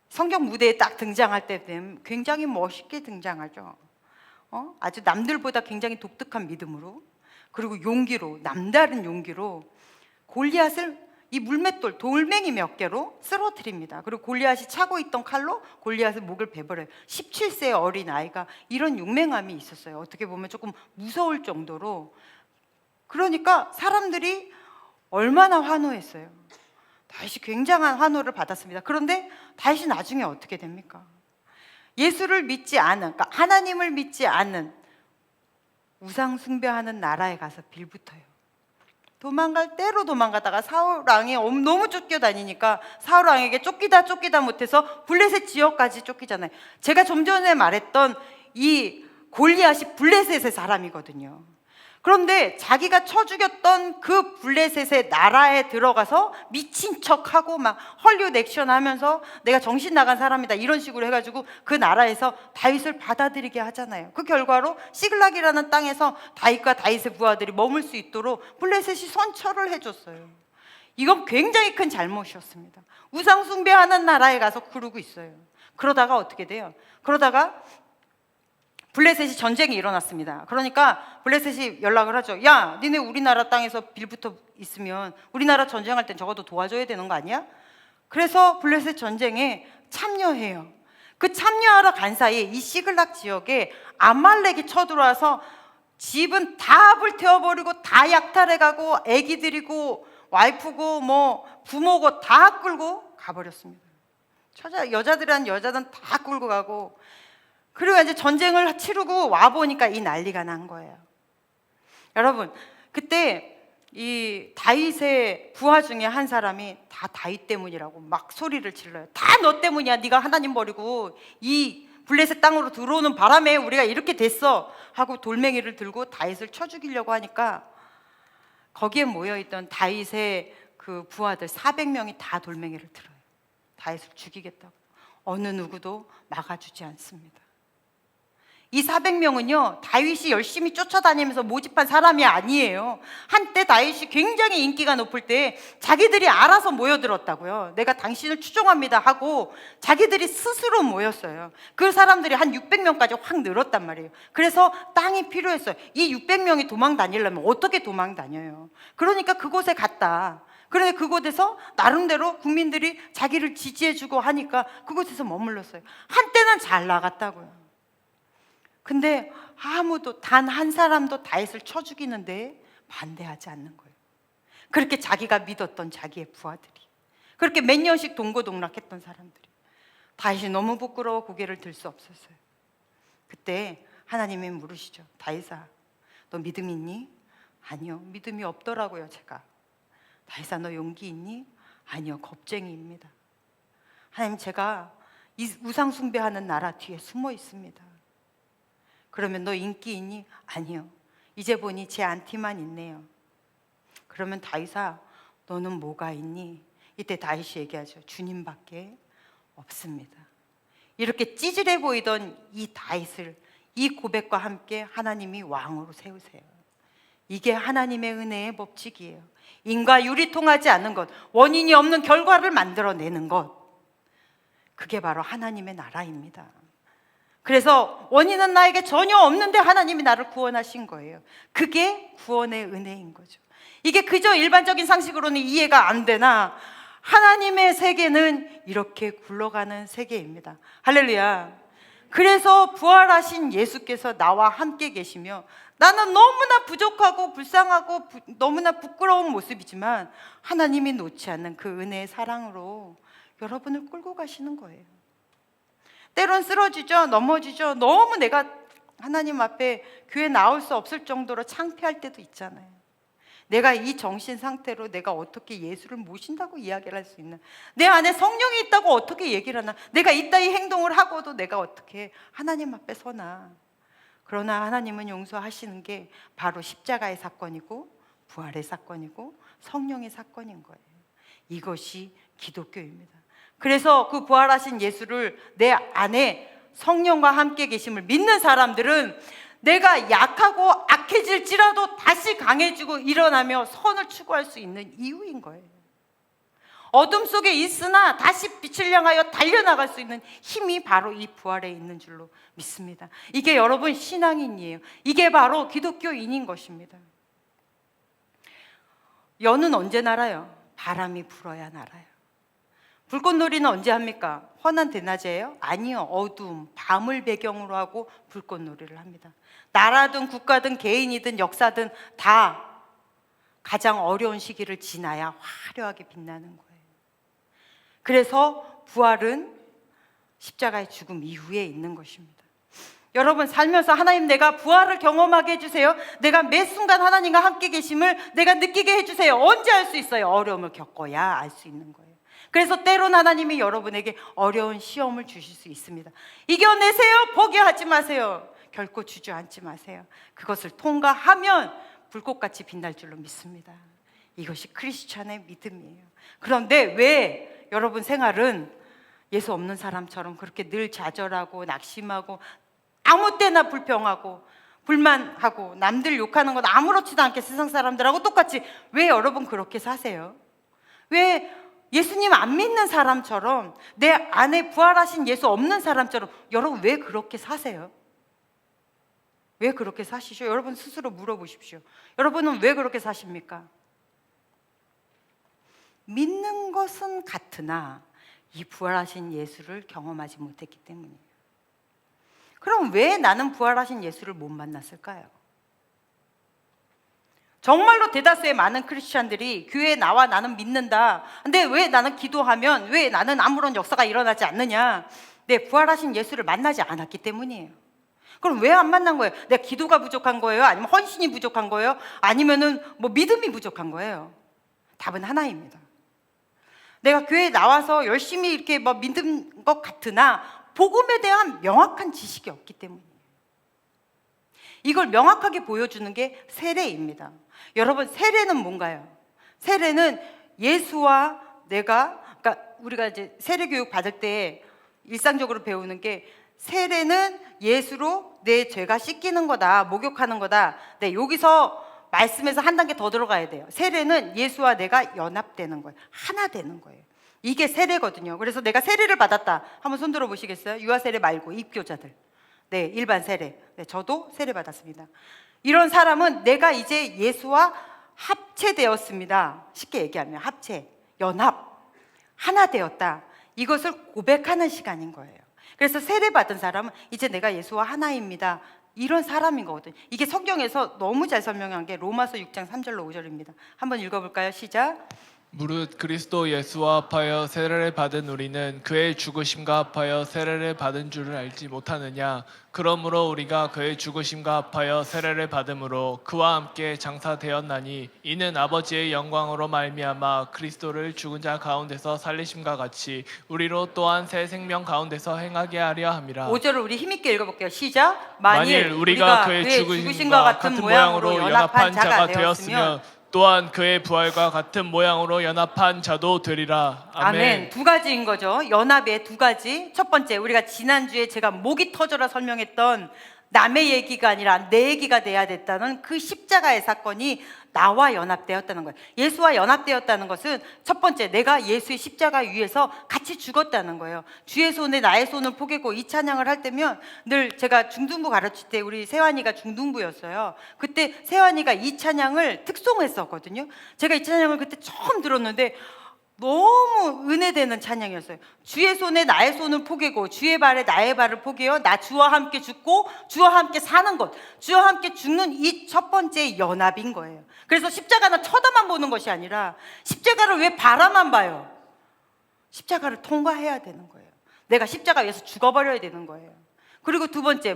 성경 무대에 딱 등장할 때 굉장히 멋있게 등장하죠. 아주 남들보다 굉장히 독특한 믿음으로, 그리고 용기로, 남다른 용기로 골리앗을 이 물맷돌, 돌멩이 몇 개로 쓰러뜨립니다. 그리고 골리앗이 차고 있던 칼로 골리앗의 목을 베버려요. 17세의 어린 아이가 이런 용맹함이 있었어요. 어떻게 보면 조금 무서울 정도로. 그러니까 사람들이 얼마나 환호했어요. 다윗이 굉장한 환호를 받았습니다. 그런데 다윗이 나중에 어떻게 됩니까? 예수를 믿지 않은, 그러니까 하나님을 믿지 않는 우상 숭배하는 나라에 가서 빌붙어요. 도망갈 대로 도망가다가 사울 왕이 너무 쫓겨다니니까 사울 왕에게 쫓기다 못해서 블레셋 지역까지 쫓기잖아요. 제가 좀 전에 말했던 이 골리앗이 블레셋의 사람이거든요. 그런데 자기가 쳐 죽였던 그 블레셋의 나라에 들어가서 미친 척하고 막 헐리우드 액션 하면서 내가 정신 나간 사람이다 이런 식으로 해가지고 그 나라에서 다윗을 받아들이게 하잖아요. 그 결과로 시글락이라는 땅에서 다윗과 다윗의 부하들이 머물 수 있도록 블레셋이 선처를 해줬어요. 이건 굉장히 큰 잘못이었습니다. 우상 숭배하는 나라에 가서 그러고 있어요. 그러다가 어떻게 돼요? 그러다가 블레셋이 전쟁이 일어났습니다. 그러니까 블레셋이 연락을 하죠. 야, 니네 우리나라 땅에서 빌붙어 있으면 우리나라 전쟁할 땐 적어도 도와줘야 되는 거 아니야? 그래서 블레셋 전쟁에 참여해요. 그 참여하러 간 사이에 이 시글락 지역에 아말렉이 쳐들어와서 집은 다 불태워버리고 다 약탈해가고 애기들이고 와이프고 뭐 부모고 다 끌고 가버렸습니다. 여자들은 다 끌고 가고, 그리고 이제 전쟁을 치르고 와 보니까 이 난리가 난 거예요. 여러분, 그때 이 다윗의 부하 중에 한 사람이 다 다윗 때문이라고 막 소리를 질러요. 다 너 때문이야. 네가 하나님 버리고 이 블레셋 땅으로 들어오는 바람에 우리가 이렇게 됐어 하고 돌멩이를 들고 다윗을 쳐 죽이려고 하니까 거기에 모여있던 다윗의 그 부하들 400명이 다 돌멩이를 들어요. 다윗을 죽이겠다고. 어느 누구도 막아주지 않습니다. 이 400명은요 다윗이 열심히 쫓아다니면서 모집한 사람이 아니에요. 한때 다윗이 굉장히 인기가 높을 때 자기들이 알아서 모여들었다고요. 내가 당신을 추종합니다 하고 자기들이 스스로 모였어요. 그 사람들이 한 600명까지 확 늘었단 말이에요. 그래서 땅이 필요했어요. 이 600명이 도망 다니려면 어떻게 도망 다녀요? 그러니까 그곳에 갔다. 그런데 그곳에서 나름대로 국민들이 자기를 지지해주고 하니까 그곳에서 머물렀어요. 한때는 잘 나갔다고요. 근데 아무도 단 한 사람도 다윗을 쳐 죽이는데 반대하지 않는 거예요. 그렇게 자기가 믿었던 자기의 부하들이, 그렇게 몇 년씩 동고동락했던 사람들이. 다윗이 너무 부끄러워 고개를 들 수 없었어요. 그때 하나님이 물으시죠. 다윗아, 너 믿음 있니? 아니요, 믿음이 없더라고요. 제가. 다윗아, 너 용기 있니? 아니요, 겁쟁이입니다. 하나님, 제가 이 우상 숭배하는 나라 뒤에 숨어 있습니다. 그러면 너 인기 있니? 아니요, 이제 보니 제 안티만 있네요. 그러면 다윗아, 너는 뭐가 있니? 이때 다윗이 얘기하죠. 주님밖에 없습니다. 이렇게 찌질해 보이던 이 다윗을 이 고백과 함께 하나님이 왕으로 세우세요. 이게 하나님의 은혜의 법칙이에요. 인과 율이 통하지 않는 것, 원인이 없는 결과를 만들어내는 것, 그게 바로 하나님의 나라입니다. 그래서 원인은 나에게 전혀 없는데 하나님이 나를 구원하신 거예요. 그게 구원의 은혜인 거죠. 이게 그저 일반적인 상식으로는 이해가 안 되나, 하나님의 세계는 이렇게 굴러가는 세계입니다. 할렐루야. 그래서 부활하신 예수께서 나와 함께 계시며, 나는 너무나 부족하고 불쌍하고 너무나 부끄러운 모습이지만 하나님이 놓지 않는 그 은혜의 사랑으로 여러분을 끌고 가시는 거예요. 때론 쓰러지죠, 넘어지죠. 너무 내가 하나님 앞에 교회 나올 수 없을 정도로 창피할 때도 있잖아요. 내가 이 정신 상태로 내가 어떻게 예수를 모신다고 이야기를 할 수 있나? 내 안에 성령이 있다고 어떻게 얘기를 하나? 내가 이따위 행동을 하고도 내가 어떻게 하나님 앞에 서나? 그러나 하나님은 용서하시는 게 바로 십자가의 사건이고 부활의 사건이고 성령의 사건인 거예요. 이것이 기독교입니다. 그래서 그 부활하신 예수를 내 안에 성령과 함께 계심을 믿는 사람들은 내가 약하고 악해질지라도 다시 강해지고 일어나며 선을 추구할 수 있는 이유인 거예요. 어둠 속에 있으나 다시 빛을 향하여 달려나갈 수 있는 힘이 바로 이 부활에 있는 줄로 믿습니다. 이게 여러분 신앙인이에요. 이게 바로 기독교인인 것입니다. 연은 언제 날아요? 바람이 불어야 날아요. 불꽃놀이는 언제 합니까? 환한 대낮이에요? 아니요, 어두움, 밤을 배경으로 하고 불꽃놀이를 합니다. 나라든 국가든 개인이든 역사든 다 가장 어려운 시기를 지나야 화려하게 빛나는 거예요. 그래서 부활은 십자가의 죽음 이후에 있는 것입니다. 여러분 살면서 하나님, 내가 부활을 경험하게 해주세요. 내가 매 순간 하나님과 함께 계심을 내가 느끼게 해주세요. 언제 할 수 있어요? 어려움을 겪어야 알 수 있는 거예요. 그래서 때론 하나님이 여러분에게 어려운 시험을 주실 수 있습니다. 이겨내세요. 포기하지 마세요. 결코 주저앉지 마세요. 그것을 통과하면 불꽃같이 빛날 줄로 믿습니다. 이것이 크리스찬의 믿음이에요. 그런데 왜 여러분 생활은 예수 없는 사람처럼 그렇게 늘 좌절하고 낙심하고 아무 때나 불평하고 불만하고 남들 욕하는 건 아무렇지도 않게 세상 사람들하고 똑같이 왜 여러분 그렇게 사세요? 왜 예수님 안 믿는 사람처럼 내 안에 부활하신 예수 없는 사람처럼 여러분 왜 그렇게 사세요? 왜 그렇게 사시죠? 여러분 스스로 물어보십시오. 여러분은 왜 그렇게 사십니까? 믿는 것은 같으나 이 부활하신 예수를 경험하지 못했기 때문이에요. 그럼 왜 나는 부활하신 예수를 못 만났을까요? 정말로 대다수의 많은 크리스찬들이 교회에 나와 나는 믿는다. 근데 왜 나는 기도하면 왜 나는 아무런 역사가 일어나지 않느냐? 내 부활하신 예수를 만나지 않았기 때문이에요. 그럼 왜 안 만난 거예요? 내가 기도가 부족한 거예요? 아니면 헌신이 부족한 거예요? 아니면은 뭐 믿음이 부족한 거예요? 답은 하나입니다. 내가 교회에 나와서 열심히 이렇게 뭐 믿는 것 같으나 복음에 대한 명확한 지식이 없기 때문이에요. 이걸 명확하게 보여주는 게 세례입니다. 여러분, 세례는 뭔가요? 세례는 예수와 내가, 그러니까 우리가 이제 세례 교육 받을 때 일상적으로 배우는 게 세례는 예수로 내 죄가 씻기는 거다, 목욕하는 거다. 네, 여기서 말씀에서 한 단계 더 들어가야 돼요. 세례는 예수와 내가 연합되는 거예요. 하나 되는 거예요. 이게 세례거든요. 그래서 내가 세례를 받았다. 한번 손 들어 보시겠어요? 유아 세례 말고 입교자들. 네, 일반 세례. 네, 저도 세례 받았습니다. 이런 사람은 내가 이제 예수와 합체되었습니다. 쉽게 얘기하면 합체, 연합, 하나 되었다. 이것을 고백하는 시간인 거예요. 그래서 세례 받은 사람은 이제 내가 예수와 하나입니다. 이런 사람인 거거든요. 이게 성경에서 너무 잘 설명한 게 로마서 6장 3절로 5절입니다. 한번 읽어볼까요? 시작. 무릇 그리스도 예수와 합하여 세례를 받은 우리는 그의 죽으심과 합하여 세례를 받은 줄을 알지 못하느냐? 그러므로 우리가 그의 죽으심과 합하여 세례를 받음으로 그와 함께 장사되었나니 이는 아버지의 영광으로 말미암아 그리스도를 죽은 자 가운데서 살리심과 같이 우리로 또한 새 생명 가운데서 행하게 하려 함이라. 5절을 우리 힘있게 읽어볼게요. 시작. 만일 우리가 그의 죽으심과 같은 모양으로 연합한 자가 되었으면 또한 그의 부활과 같은 모양으로 연합한 자도 되리라. 아멘. 두 가지인 거죠. 연합의 두 가지. 첫 번째, 우리가 지난주에 제가 목이 터져라 설명했던 남의 얘기가 아니라 내 얘기가 돼야 됐다는 그 십자가의 사건이 나와 연합되었다는 거예요. 예수와 연합되었다는 것은 첫 번째, 내가 예수의 십자가 위에서 같이 죽었다는 거예요. 주의 손에 나의 손을 포개고 이 찬양을 할 때면 늘 제가 중등부 가르칠 때 우리 세환이가 중등부였어요. 그때 세환이가 이 찬양을 특송했었거든요. 제가 이 찬양을 그때 처음 들었는데 너무 은혜되는 찬양이었어요. 주의 손에 나의 손을 포개고 주의 발에 나의 발을 포개어 나 주와 함께 죽고 주와 함께 사는 것, 주와 함께 죽는 이 첫 번째 연합인 거예요. 그래서 십자가는 쳐다만 보는 것이 아니라 십자가를 왜 바라만 봐요? 십자가를 통과해야 되는 거예요. 내가 십자가 위에서 죽어버려야 되는 거예요. 그리고 두 번째,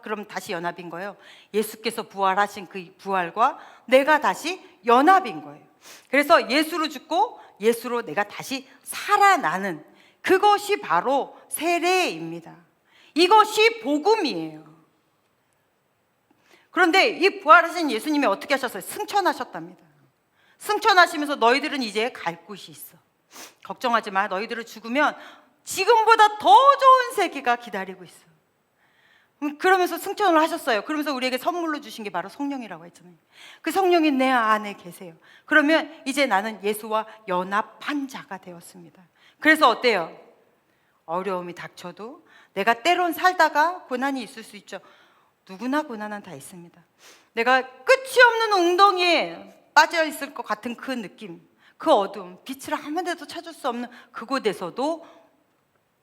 그럼 다시 연합인 거예요. 예수께서 부활하신 그 부활과 내가 다시 연합인 거예요. 그래서 예수로 죽고 예수로 내가 다시 살아나는 그것이 바로 세례입니다. 이것이 복음이에요. 그런데 이 부활하신 예수님이 어떻게 하셨어요? 승천하셨답니다. 승천하시면서 너희들은 이제 갈 곳이 있어. 걱정하지 마. 너희들을 죽으면 지금보다 더 좋은 세계가 기다리고 있어. 그러면서 승천을 하셨어요. 그러면서 우리에게 선물로 주신 게 바로 성령이라고 했잖아요. 그 성령이 내 안에 계세요. 그러면 이제 나는 예수와 연합한 자가 되었습니다. 그래서 어때요? 어려움이 닥쳐도 내가 때론 살다가 고난이 있을 수 있죠. 누구나 고난은 다 있습니다. 내가 끝이 없는 웅덩이에 빠져 있을 것 같은 그 느낌, 그 어두움, 빛을 아무 데도 찾을 수 없는 그곳에서도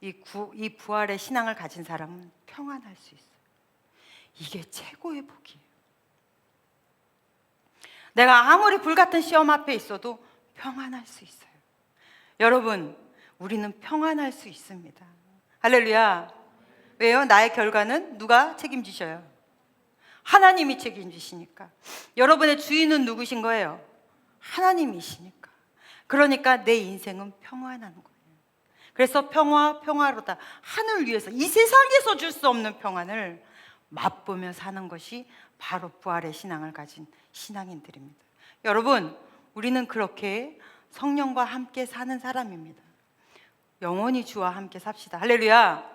이 부활의 신앙을 가진 사람은 평안할 수 있어요. 이게 최고의 복이에요. 내가 아무리 불같은 시험 앞에 있어도 평안할 수 있어요. 여러분, 우리는 평안할 수 있습니다. 할렐루야. 왜요? 나의 결과는 누가 책임지셔요? 하나님이 책임지시니까. 여러분의 주인은 누구신 거예요? 하나님이시니까. 그러니까 내 인생은 평안한 거예요. 그래서 평화로다. 하늘 위에서 이 세상에서 줄 수 없는 평안을 맛보며 사는 것이 바로 부활의 신앙을 가진 신앙인들입니다. 여러분, 우리는 그렇게 성령과 함께 사는 사람입니다. 영원히 주와 함께 삽시다. 할렐루야.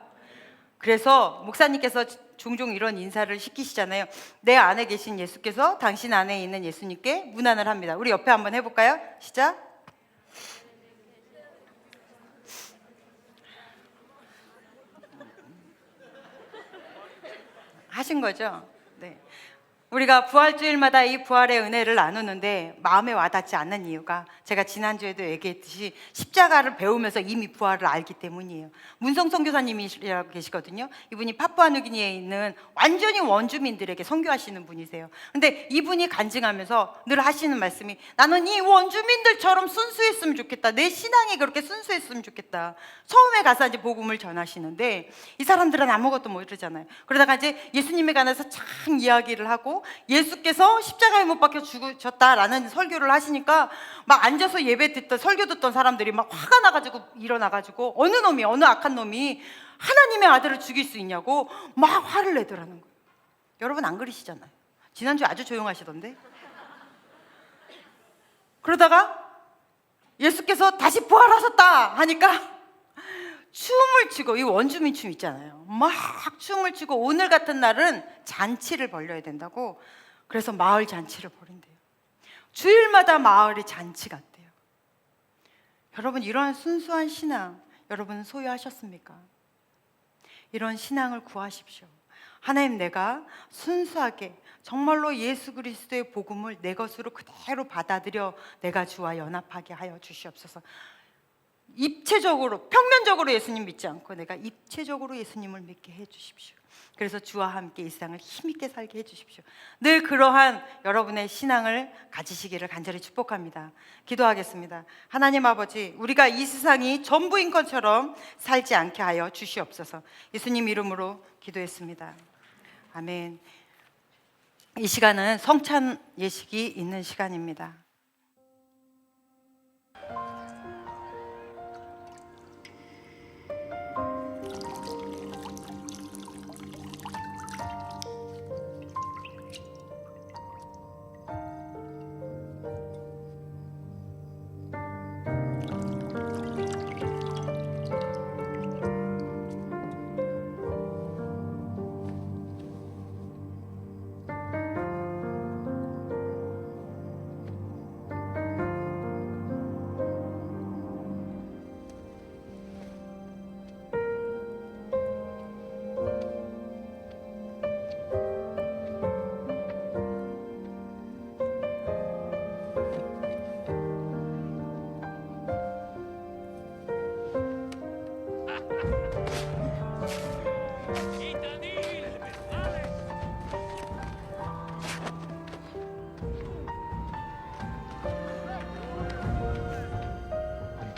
그래서 목사님께서 종종 이런 인사를 시키시잖아요. 내 안에 계신 예수께서 당신 안에 있는 예수님께 문안을 합니다. 우리 옆에 한번 해볼까요? 시작. 하신 거죠? 네. 우리가 부활주일마다 이 부활의 은혜를 나누는데 마음에 와닿지 않는 이유가 제가 지난주에도 얘기했듯이 십자가를 배우면서 이미 부활을 알기 때문이에요. 문성 선교사님이라고 계시거든요. 이분이 파푸아뉴기니에 있는 완전히 원주민들에게 선교하시는 분이세요. 근데 이분이 간증하면서 늘 하시는 말씀이 나는 이 원주민들처럼 순수했으면 좋겠다. 내 신앙이 그렇게 순수했으면 좋겠다. 처음에 가서 이제 복음을 전하시는데 이 사람들은 아무것도 모르잖아요. 그러다가 이제 예수님에 관해서 참 이야기를 하고 예수께서 십자가에 못 박혀 죽으셨다라는 설교를 하시니까 막 앉아서 예배 듣던 설교 듣던 사람들이 막 화가 나가지고 일어나가지고 어느 악한 놈이 하나님의 아들을 죽일 수 있냐고 막 화를 내더라는 거예요. 여러분 안 그러시잖아요. 지난주에 아주 조용하시던데. 그러다가 예수께서 다시 부활하셨다 하니까 춤을 추고, 이 원주민 춤 있잖아요. 막 춤을 추고 오늘 같은 날은 잔치를 벌려야 된다고. 그래서 마을 잔치를 벌인대요. 주일마다 마을이 잔치 같대요. 여러분, 이런 순수한 신앙 여러분 소유하셨습니까? 이런 신앙을 구하십시오. 하나님, 내가 순수하게 정말로 예수 그리스도의 복음을 내 것으로 그대로 받아들여 내가 주와 연합하게 하여 주시옵소서. 입체적으로, 평면적으로 예수님 믿지 않고 내가 입체적으로 예수님을 믿게 해 주십시오. 그래서 주와 함께 이 세상을 힘있게 살게 해 주십시오. 늘 그러한 여러분의 신앙을 가지시기를 간절히 축복합니다. 기도하겠습니다. 하나님 아버지, 우리가 이 세상이 전부인 것처럼 살지 않게 하여 주시옵소서. 예수님 이름으로 기도했습니다. 아멘. 이 시간은 성찬 예식이 있는 시간입니다.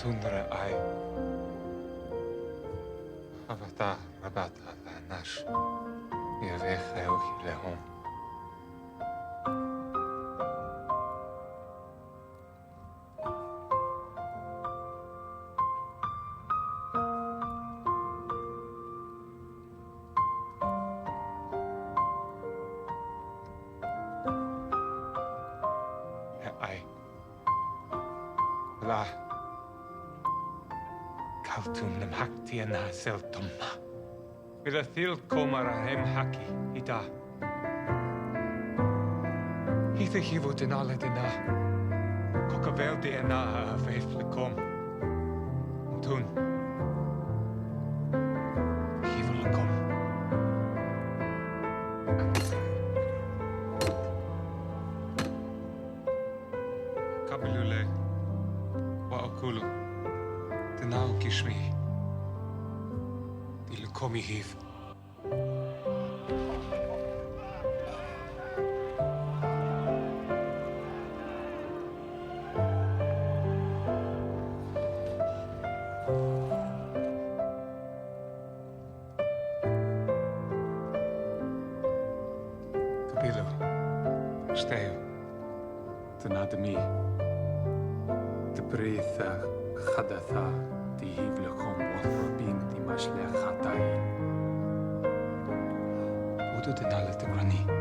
Tundra ai. Rabata nash. Yevech eochi lehom. Ai. La. Kautum nem hakti na seltomma. Vila thil komara hem haki ita. Hitha hivu denala dena. Kokavel dena faithfulkom. Tun. Hivulakom. Kabilule wa okulu. Now kishmi dilkomi hiv. Kabilu, steu, tenademi, te breatha, chadatha. תהיב לכם עוד רבים תימשלח חטאים. 모두 되날렸다 그러니.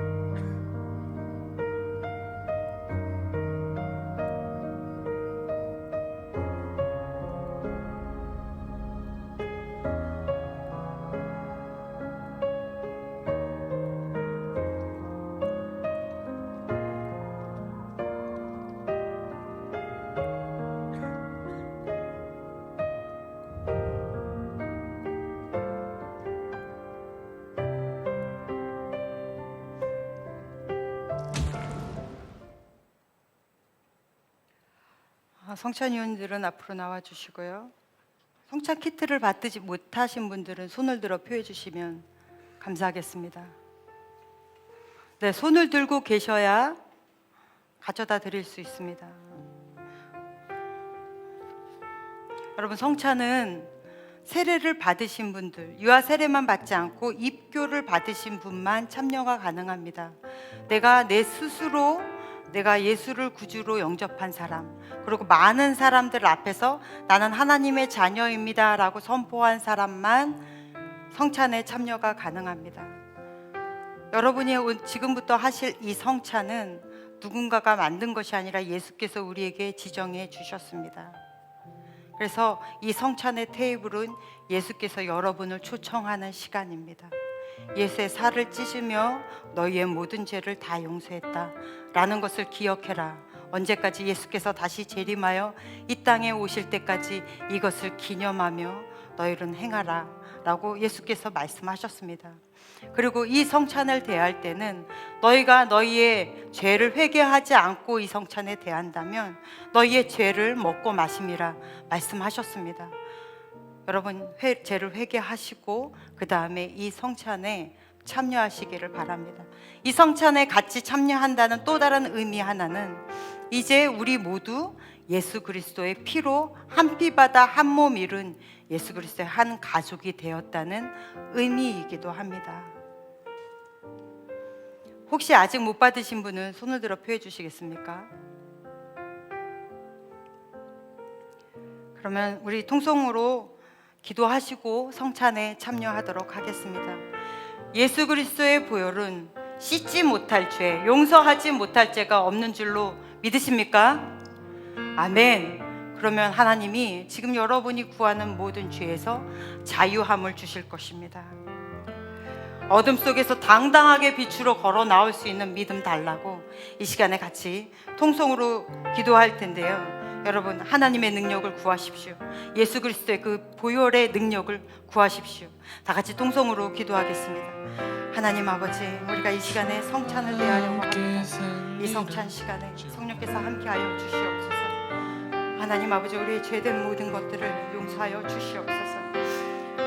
성찬 위원들은 앞으로 나와 주시고요. 성찬 키트를 받지 못하신 분들은 손을 들어 표해 주시면 감사하겠습니다. 네, 손을 들고 계셔야 가져다 드릴 수 있습니다. 여러분, 성찬은 세례를 받으신 분들, 유아 세례만 받지 않고 입교를 받으신 분만 참여가 가능합니다. 내가 내 스스로 내가 예수를 구주로 영접한 사람, 그리고 많은 사람들 앞에서 나는 하나님의 자녀입니다 라고 선포한 사람만 성찬에 참여가 가능합니다. 여러분이 지금부터 하실 이 성찬은 누군가가 만든 것이 아니라 예수께서 우리에게 지정해 주셨습니다. 그래서 이 성찬의 테이블은 예수께서 여러분을 초청하는 시간입니다. 예수의 살을 찢으며 너희의 모든 죄를 다 용서했다 라는 것을 기억해라. 언제까지? 예수께서 다시 재림하여 이 땅에 오실 때까지 이것을 기념하며 너희는 행하라 라고 예수께서 말씀하셨습니다. 그리고 이 성찬을 대할 때는 너희가 너희의 죄를 회개하지 않고 이 성찬에 대한다면 너희의 죄를 먹고 마심이라 말씀하셨습니다. 여러분, 죄를 회개하시고 그 다음에 이 성찬에 참여하시기를 바랍니다. 이 성찬에 같이 참여한다는 또 다른 의미 하나는 이제 우리 모두 예수 그리스도의 피로 한 피 받아 한 몸 이룬 예수 그리스도의 한 가족이 되었다는 의미이기도 합니다. 혹시 아직 못 받으신 분은 손을 들어 표해 주시겠습니까? 그러면 우리 통성으로 기도하시고 성찬에 참여하도록 하겠습니다. 예수 그리스도의 보혈은 씻지 못할 죄, 용서하지 못할 죄가 없는 줄로 믿으십니까? 아멘. 그러면 하나님이 지금 여러분이 구하는 모든 죄에서 자유함을 주실 것입니다. 어둠 속에서 당당하게 빛으로 걸어 나올 수 있는 믿음 달라고 이 시간에 같이 통성으로 기도할 텐데요. 여러분, 하나님의 능력을 구하십시오. 예수 그리스도의 그 보혈의 능력을 구하십시오. 다 같이 통성으로 기도하겠습니다. 하나님 아버지, 우리가 이 시간에 성찬을 대하려고 합니다. 이 성찬 시간에 성령께서 함께하여 주시옵소서. 하나님 아버지, 우리의 죄된 모든 것들을 용서하여 주시옵소서.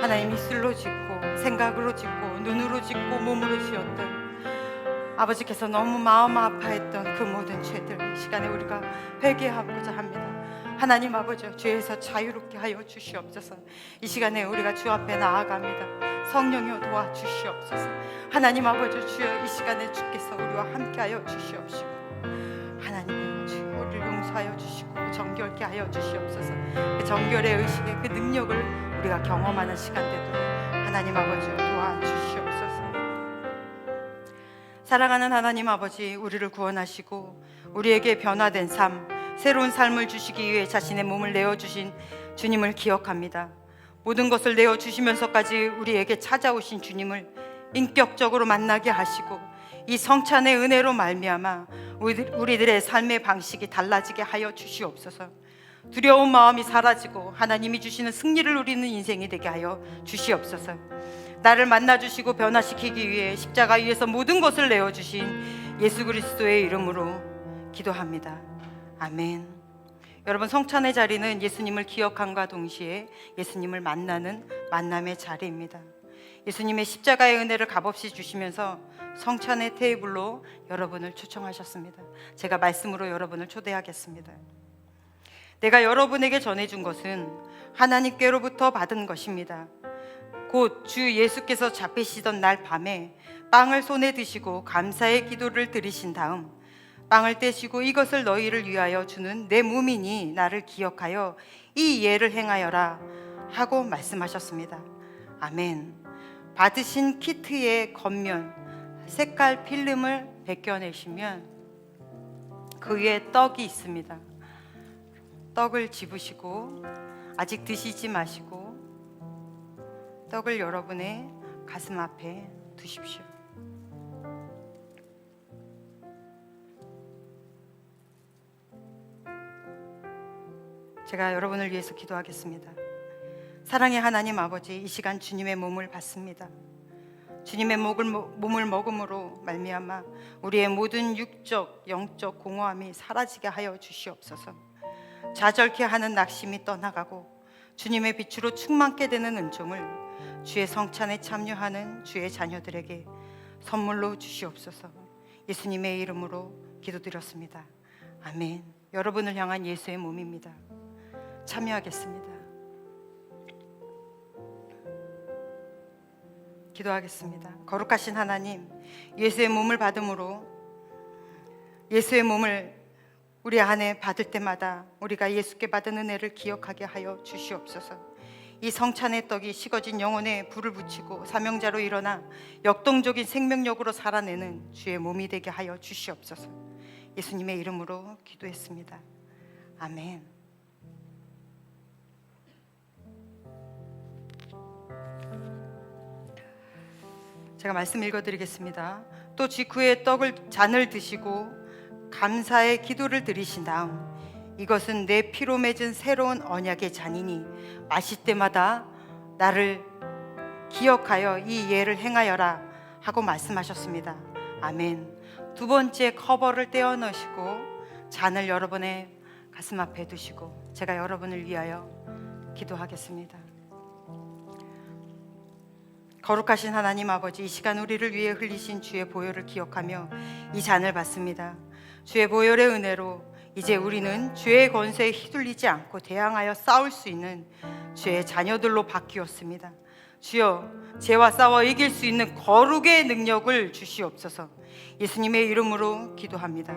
하나님, 입술로 짓고 생각으로 짓고 눈으로 짓고 몸으로 지었던 아버지께서 너무 마음 아파했던 그 모든 죄들 이 시간에 우리가 회개하고자 합니다. 하나님 아버지, 죄에서 자유롭게 하여 주시옵소서. 이 시간에 우리가 주 앞에 나아갑니다. 성령이여 도와주시옵소서. 하나님 아버지, 주여 이 시간에 주께서 우리와 함께하여 주시옵시고 하나님의 주 우리를 용서하여 주시고 정결케 하여 주시옵소서. 그 정결의 의식의 그 능력을 우리가 경험하는 시간 되도록 하나님 아버지 도와주시옵소서. 사랑하는 하나님 아버지, 우리를 구원하시고 우리에게 변화된 삶, 새로운 삶을 주시기 위해 자신의 몸을 내어주신 주님을 기억합니다. 모든 것을 내어주시면서까지 우리에게 찾아오신 주님을 인격적으로 만나게 하시고 이 성찬의 은혜로 말미암아 우리들의 삶의 방식이 달라지게 하여 주시옵소서. 두려운 마음이 사라지고 하나님이 주시는 승리를 누리는 인생이 되게 하여 주시옵소서. 나를 만나주시고 변화시키기 위해 십자가 위에서 모든 것을 내어주신 예수 그리스도의 이름으로 기도합니다. 아멘. 여러분, 성찬의 자리는 예수님을 기억함과 동시에 예수님을 만나는 만남의 자리입니다. 예수님의 십자가의 은혜를 값없이 주시면서 성찬의 테이블로 여러분을 초청하셨습니다. 제가 말씀으로 여러분을 초대하겠습니다. 내가 여러분에게 전해준 것은 하나님께로부터 받은 것입니다. 곧 주 예수께서 잡히시던 날 밤에 빵을 손에 드시고 감사의 기도를 드리신 다음 빵을 떼시고 이것을 너희를 위하여 주는 내 몸이니 나를 기억하여 이 예를 행하여라 하고 말씀하셨습니다. 아멘. 받으신 키트의 겉면 색깔 필름을 벗겨내시면 그 위에 떡이 있습니다. 떡을 집으시고 아직 드시지 마시고 떡을 여러분의 가슴 앞에 두십시오. 제가 여러분을 위해서 기도하겠습니다. 사랑의 하나님 아버지, 이 시간 주님의 몸을 받습니다. 주님의 몸을 먹음으로 말미암아 우리의 모든 육적, 영적 공허함이 사라지게 하여 주시옵소서. 좌절케 하는 낙심이 떠나가고 주님의 빛으로 충만케 되는 은총을 주의 성찬에 참여하는 주의 자녀들에게 선물로 주시옵소서. 예수님의 이름으로 기도드렸습니다. 아멘. 여러분을 향한 예수의 몸입니다. 참여하겠습니다. 기도하겠습니다. 거룩하신 하나님, 예수의 몸을 받음으로 예수의 몸을 우리 안에 받을 때마다 우리가 예수께 받은 은혜를 기억하게 하여 주시옵소서. 이 성찬의 떡이 식어진 영혼에 불을 붙이고 사명자로 일어나 역동적인 생명력으로 살아내는 주의 몸이 되게 하여 주시옵소서. 예수님의 이름으로 기도했습니다. 아멘. 제가 말씀 읽어드리겠습니다. 또 직후에 잔을 드시고 감사의 기도를 드리신 다음 이것은 내 피로 맺은 새로운 언약의 잔이니 마실 때마다 나를 기억하여 이 예를 행하여라 하고 말씀하셨습니다. 아멘. 두 번째 커버를 떼어 넣으시고 잔을 여러분의 가슴 앞에 두시고 제가 여러분을 위하여 기도하겠습니다. 거룩하신 하나님 아버지, 이 시간 우리를 위해 흘리신 주의 보혈을 기억하며 이 잔을 받습니다. 주의 보혈의 은혜로 이제 우리는 죄의 권세에 휘둘리지 않고 대항하여 싸울 수 있는 주의 자녀들로 바뀌었습니다. 주여, 죄와 싸워 이길 수 있는 거룩의 능력을 주시옵소서. 예수님의 이름으로 기도합니다.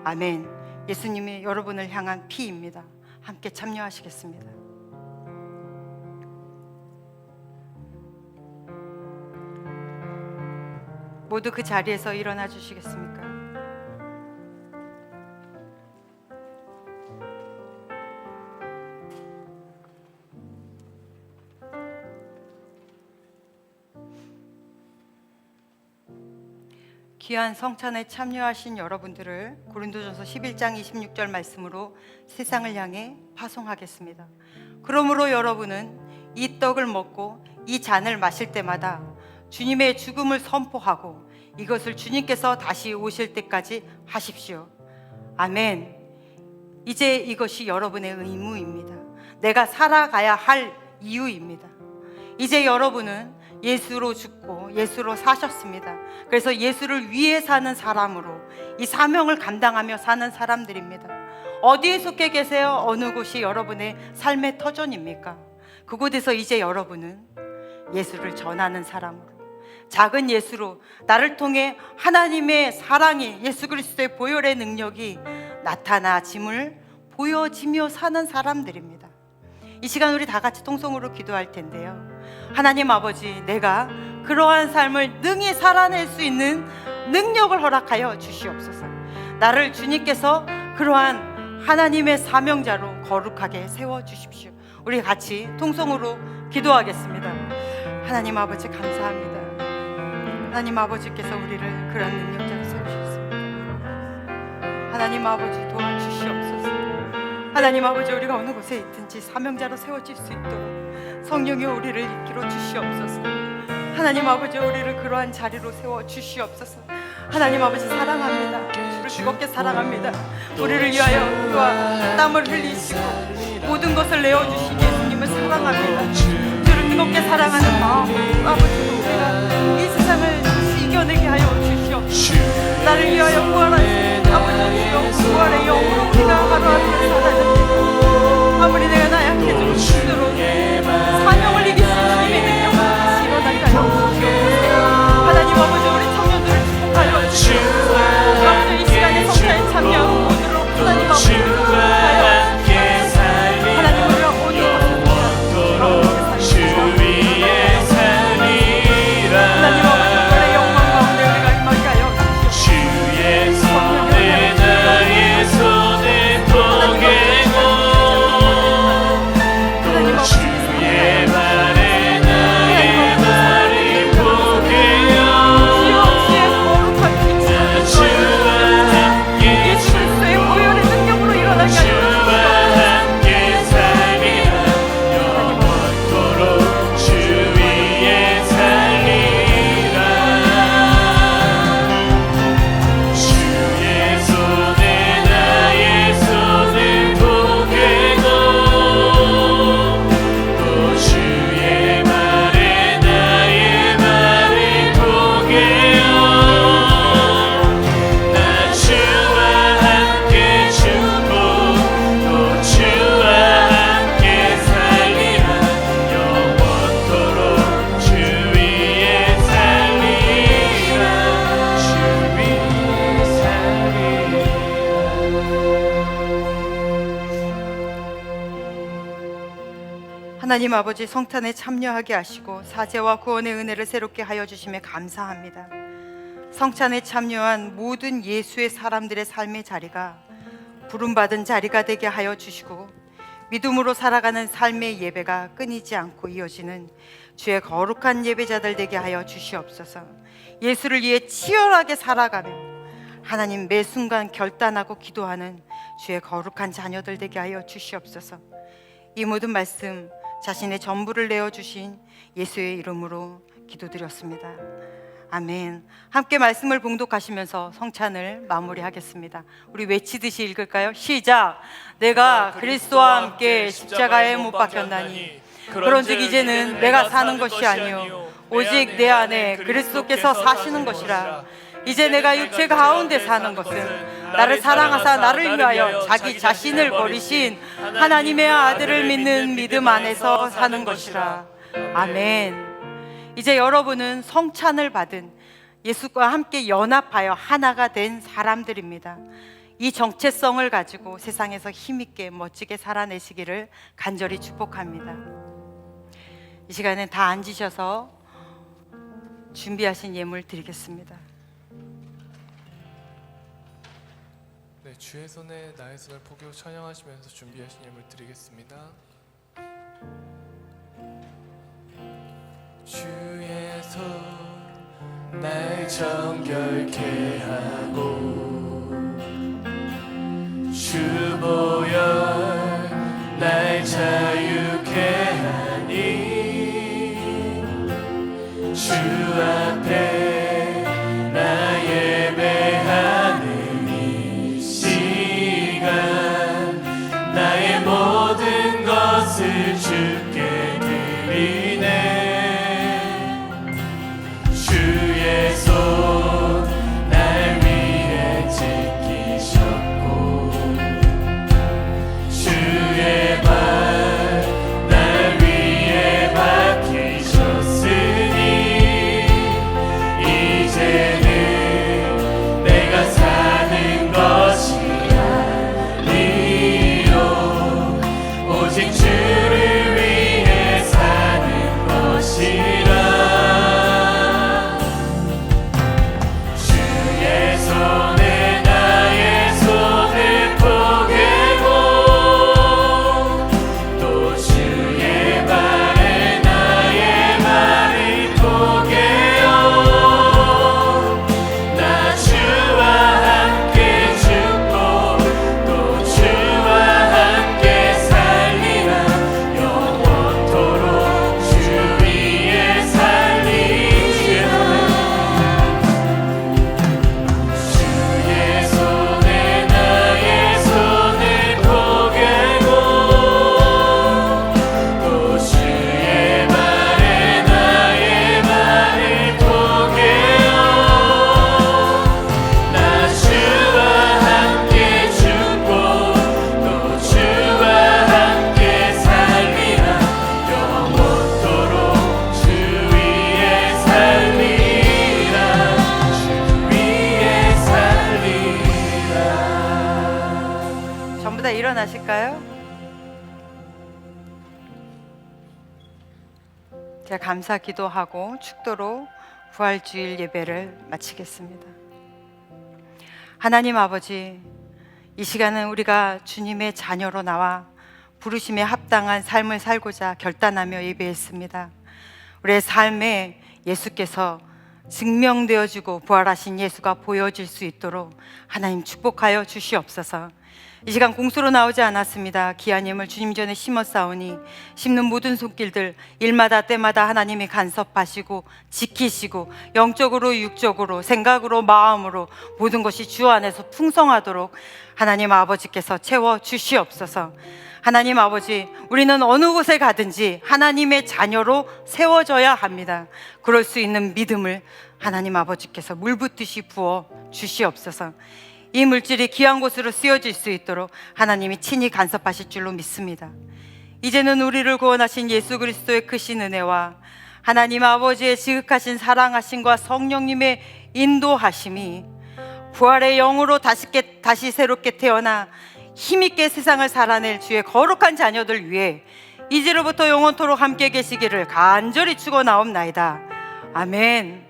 아멘. 예수님이 여러분을 향한 피입니다. 함께 참여하시겠습니다. 모두 그 자리에서 일어나 주시겠습니까? 귀한 성찬에 참여하신 여러분들을 고린도전서 11장 26절 말씀으로 세상을 향해 파송하겠습니다. 그러므로 여러분은 이 떡을 먹고 이 잔을 마실 때마다 주님의 죽음을 선포하고 이것을 주님께서 다시 오실 때까지 하십시오. 아멘. 이제 이것이 여러분의 의무입니다. 내가 살아가야 할 이유입니다. 이제 여러분은 예수로 죽고 예수로 사셨습니다. 그래서 예수를 위해 사는 사람으로 이 사명을 감당하며 사는 사람들입니다. 어디에 속해 계세요? 어느 곳이 여러분의 삶의 터전입니까? 그곳에서 이제 여러분은 예수를 전하는 사람으로, 작은 예수로 나를 통해 하나님의 사랑이, 예수 그리스도의 보혈의 능력이 나타나짐을 보여지며 사는 사람들입니다. 이 시간 우리 다 같이 통성으로 기도할 텐데요. 하나님 아버지, 내가 그러한 삶을 능히 살아낼 수 있는 능력을 허락하여 주시옵소서. 나를 주님께서 그러한 하나님의 사명자로 거룩하게 세워주십시오. 우리 같이 통성으로 기도하겠습니다. 하나님 아버지 감사합니다. 하나님 아버지께서 우리를 그런 능력자로 세우셨습니다. 하나님 아버지 도와주시옵소서. 하나님 아버지, 우리가 어느 곳에 있든지 사명자로 세워질 수 있도록 성령이 우리를 이끌어 주시옵소서. 하나님 아버지, 우리를 그러한 자리로 세워 주시옵소서. 하나님 아버지 사랑합니다. 주를 뜨겁게 사랑합니다. 우리를 위하여 그와 땀을 흘리시고 모든 것을 내어주신 예수님을 사랑합니다. 주를 뜨겁게 사랑하는 마음, 아버지도 우리가 이 세상을 이겨내게 하여 주시옵소서. 나를 위하여 부활하신 아버지, 부활의 영으로 우리가 하루하루 살아갑니다. 아무리 내가 나약해져도 스스로 사명을 이길 수 있는 주님의 능력을 다시 일어나게 하여 주시옵소서. 하나님 아버지, 우리 청년들을 축복하여 주시옵소서. 아버지, 이 시간에 성찬에 참여하고 오늘로 하나님 아버지 축복하여 주시옵소서. 하나님, 우리가 오늘 하나님 아버지, 오늘의 영광 가운데 우리가 하나님 아버지, 성탄에 참여하게 하시고 사죄와 구원의 은혜를 새롭게 하여 주심에 감사합니다. 성찬에 참여한 모든 예수의 사람들의 삶의 자리가 부름받은 자리가 되게 하여 주시고 믿음으로 살아가는 삶의 예배가 끊이지 않고 이어지는 주의 거룩한 예배자들 되게 하여 주시옵소서. 예수를 위해 치열하게 살아가며 하나님 매 순간 결단하고 기도하는 주의 거룩한 자녀들 되게 하여 주시옵소서. 이 모든 말씀 자신의 전부를 내어주신 예수의 이름으로 기도드렸습니다. 아멘. 함께 말씀을 봉독하시면서 성찬을 마무리하겠습니다. 우리 외치듯이 읽을까요? 시작. 내가 그리스도와 함께 십자가에 못 박혔나니 그런즉 이제는 내가 사는 것이 아니요 오직 내 안에 그리스도께서 사시는 것이라. 이제 내가 육체 가운데 사는 것은 나를 사랑하사 나를 위하여 자기 자신을 버리신 하나님의 아들을 믿는 믿음 안에서 사는 것이라. 아멘. 이제 여러분은 성찬을 받은 예수과 함께 연합하여 하나가 된 사람들입니다. 이 정체성을 가지고 세상에서 힘있게 멋지게 살아내시기를 간절히 축복합니다. 이 시간에 다 앉으셔서 준비하신 예물 드리겠습니다. 네, 주의 손에 나의 손을 포개고 찬양하시면서 준비하신 예물 드리겠습니다. 주의 손 날 정결케 하고 주 보혈 날 자유케 하니 주 앞에 나 예배하는 이 시간 나의 모든 것을 주께 드리네. 주의 손 날 위해 지키셨고 주의 발 날 위해 박히셨으니 이제는 내가 사는 것이 아니요 오직 주를 위해 사는 것이라. 손에 나의 손을 포개고 또 주의 발에 나의 발을 포개요. 나 주와 함께 죽고 또 주와 함께 살리라. 영원토록 주 위에 살리시라. 주의 손에 나의 손을 포개고 또 주의 발에 나의 발을 포개요. 나 주와 함께 죽고 또 주와 함께 살리라. 영원토록 주 위에 살리라. 주 위에 살리라. 전부 다 일어나실까요? 제가 감사 기도하고 축도로 부활주일 예배를 마치겠습니다. 하나님 아버지, 이 시간은 우리가 주님의 자녀로 나와 부르심에 합당한 삶을 살고자 결단하며 예배했습니다. 우리의 삶에 예수께서 증명되어지고 부활하신 예수가 보여질 수 있도록 하나님 축복하여 주시옵소서. 이 시간 공수로 나오지 않았습니다. 귀한 예물 주님 전에 심었사오니 심는 모든 손길들 일마다 때마다 하나님이 간섭하시고 지키시고 영적으로 육적으로 생각으로 마음으로 모든 것이 주 안에서 풍성하도록 하나님 아버지께서 채워 주시옵소서. 하나님 아버지, 우리는 어느 곳에 가든지 하나님의 자녀로 세워져야 합니다. 그럴 수 있는 믿음을 하나님 아버지께서 물붓듯이 부어 주시옵소서. 이 물질이 귀한 곳으로 쓰여질 수 있도록 하나님이 친히 간섭하실 줄로 믿습니다. 이제는 우리를 구원하신 예수 그리스도의 크신 은혜와 하나님 아버지의 지극하신 사랑하심과 성령님의 인도하심이 부활의 영으로 다시 새롭게 태어나 힘있게 세상을 살아낼 주의 거룩한 자녀들 위해 이제로부터 영원토록 함께 계시기를 간절히 축원하옵나이다. 아멘.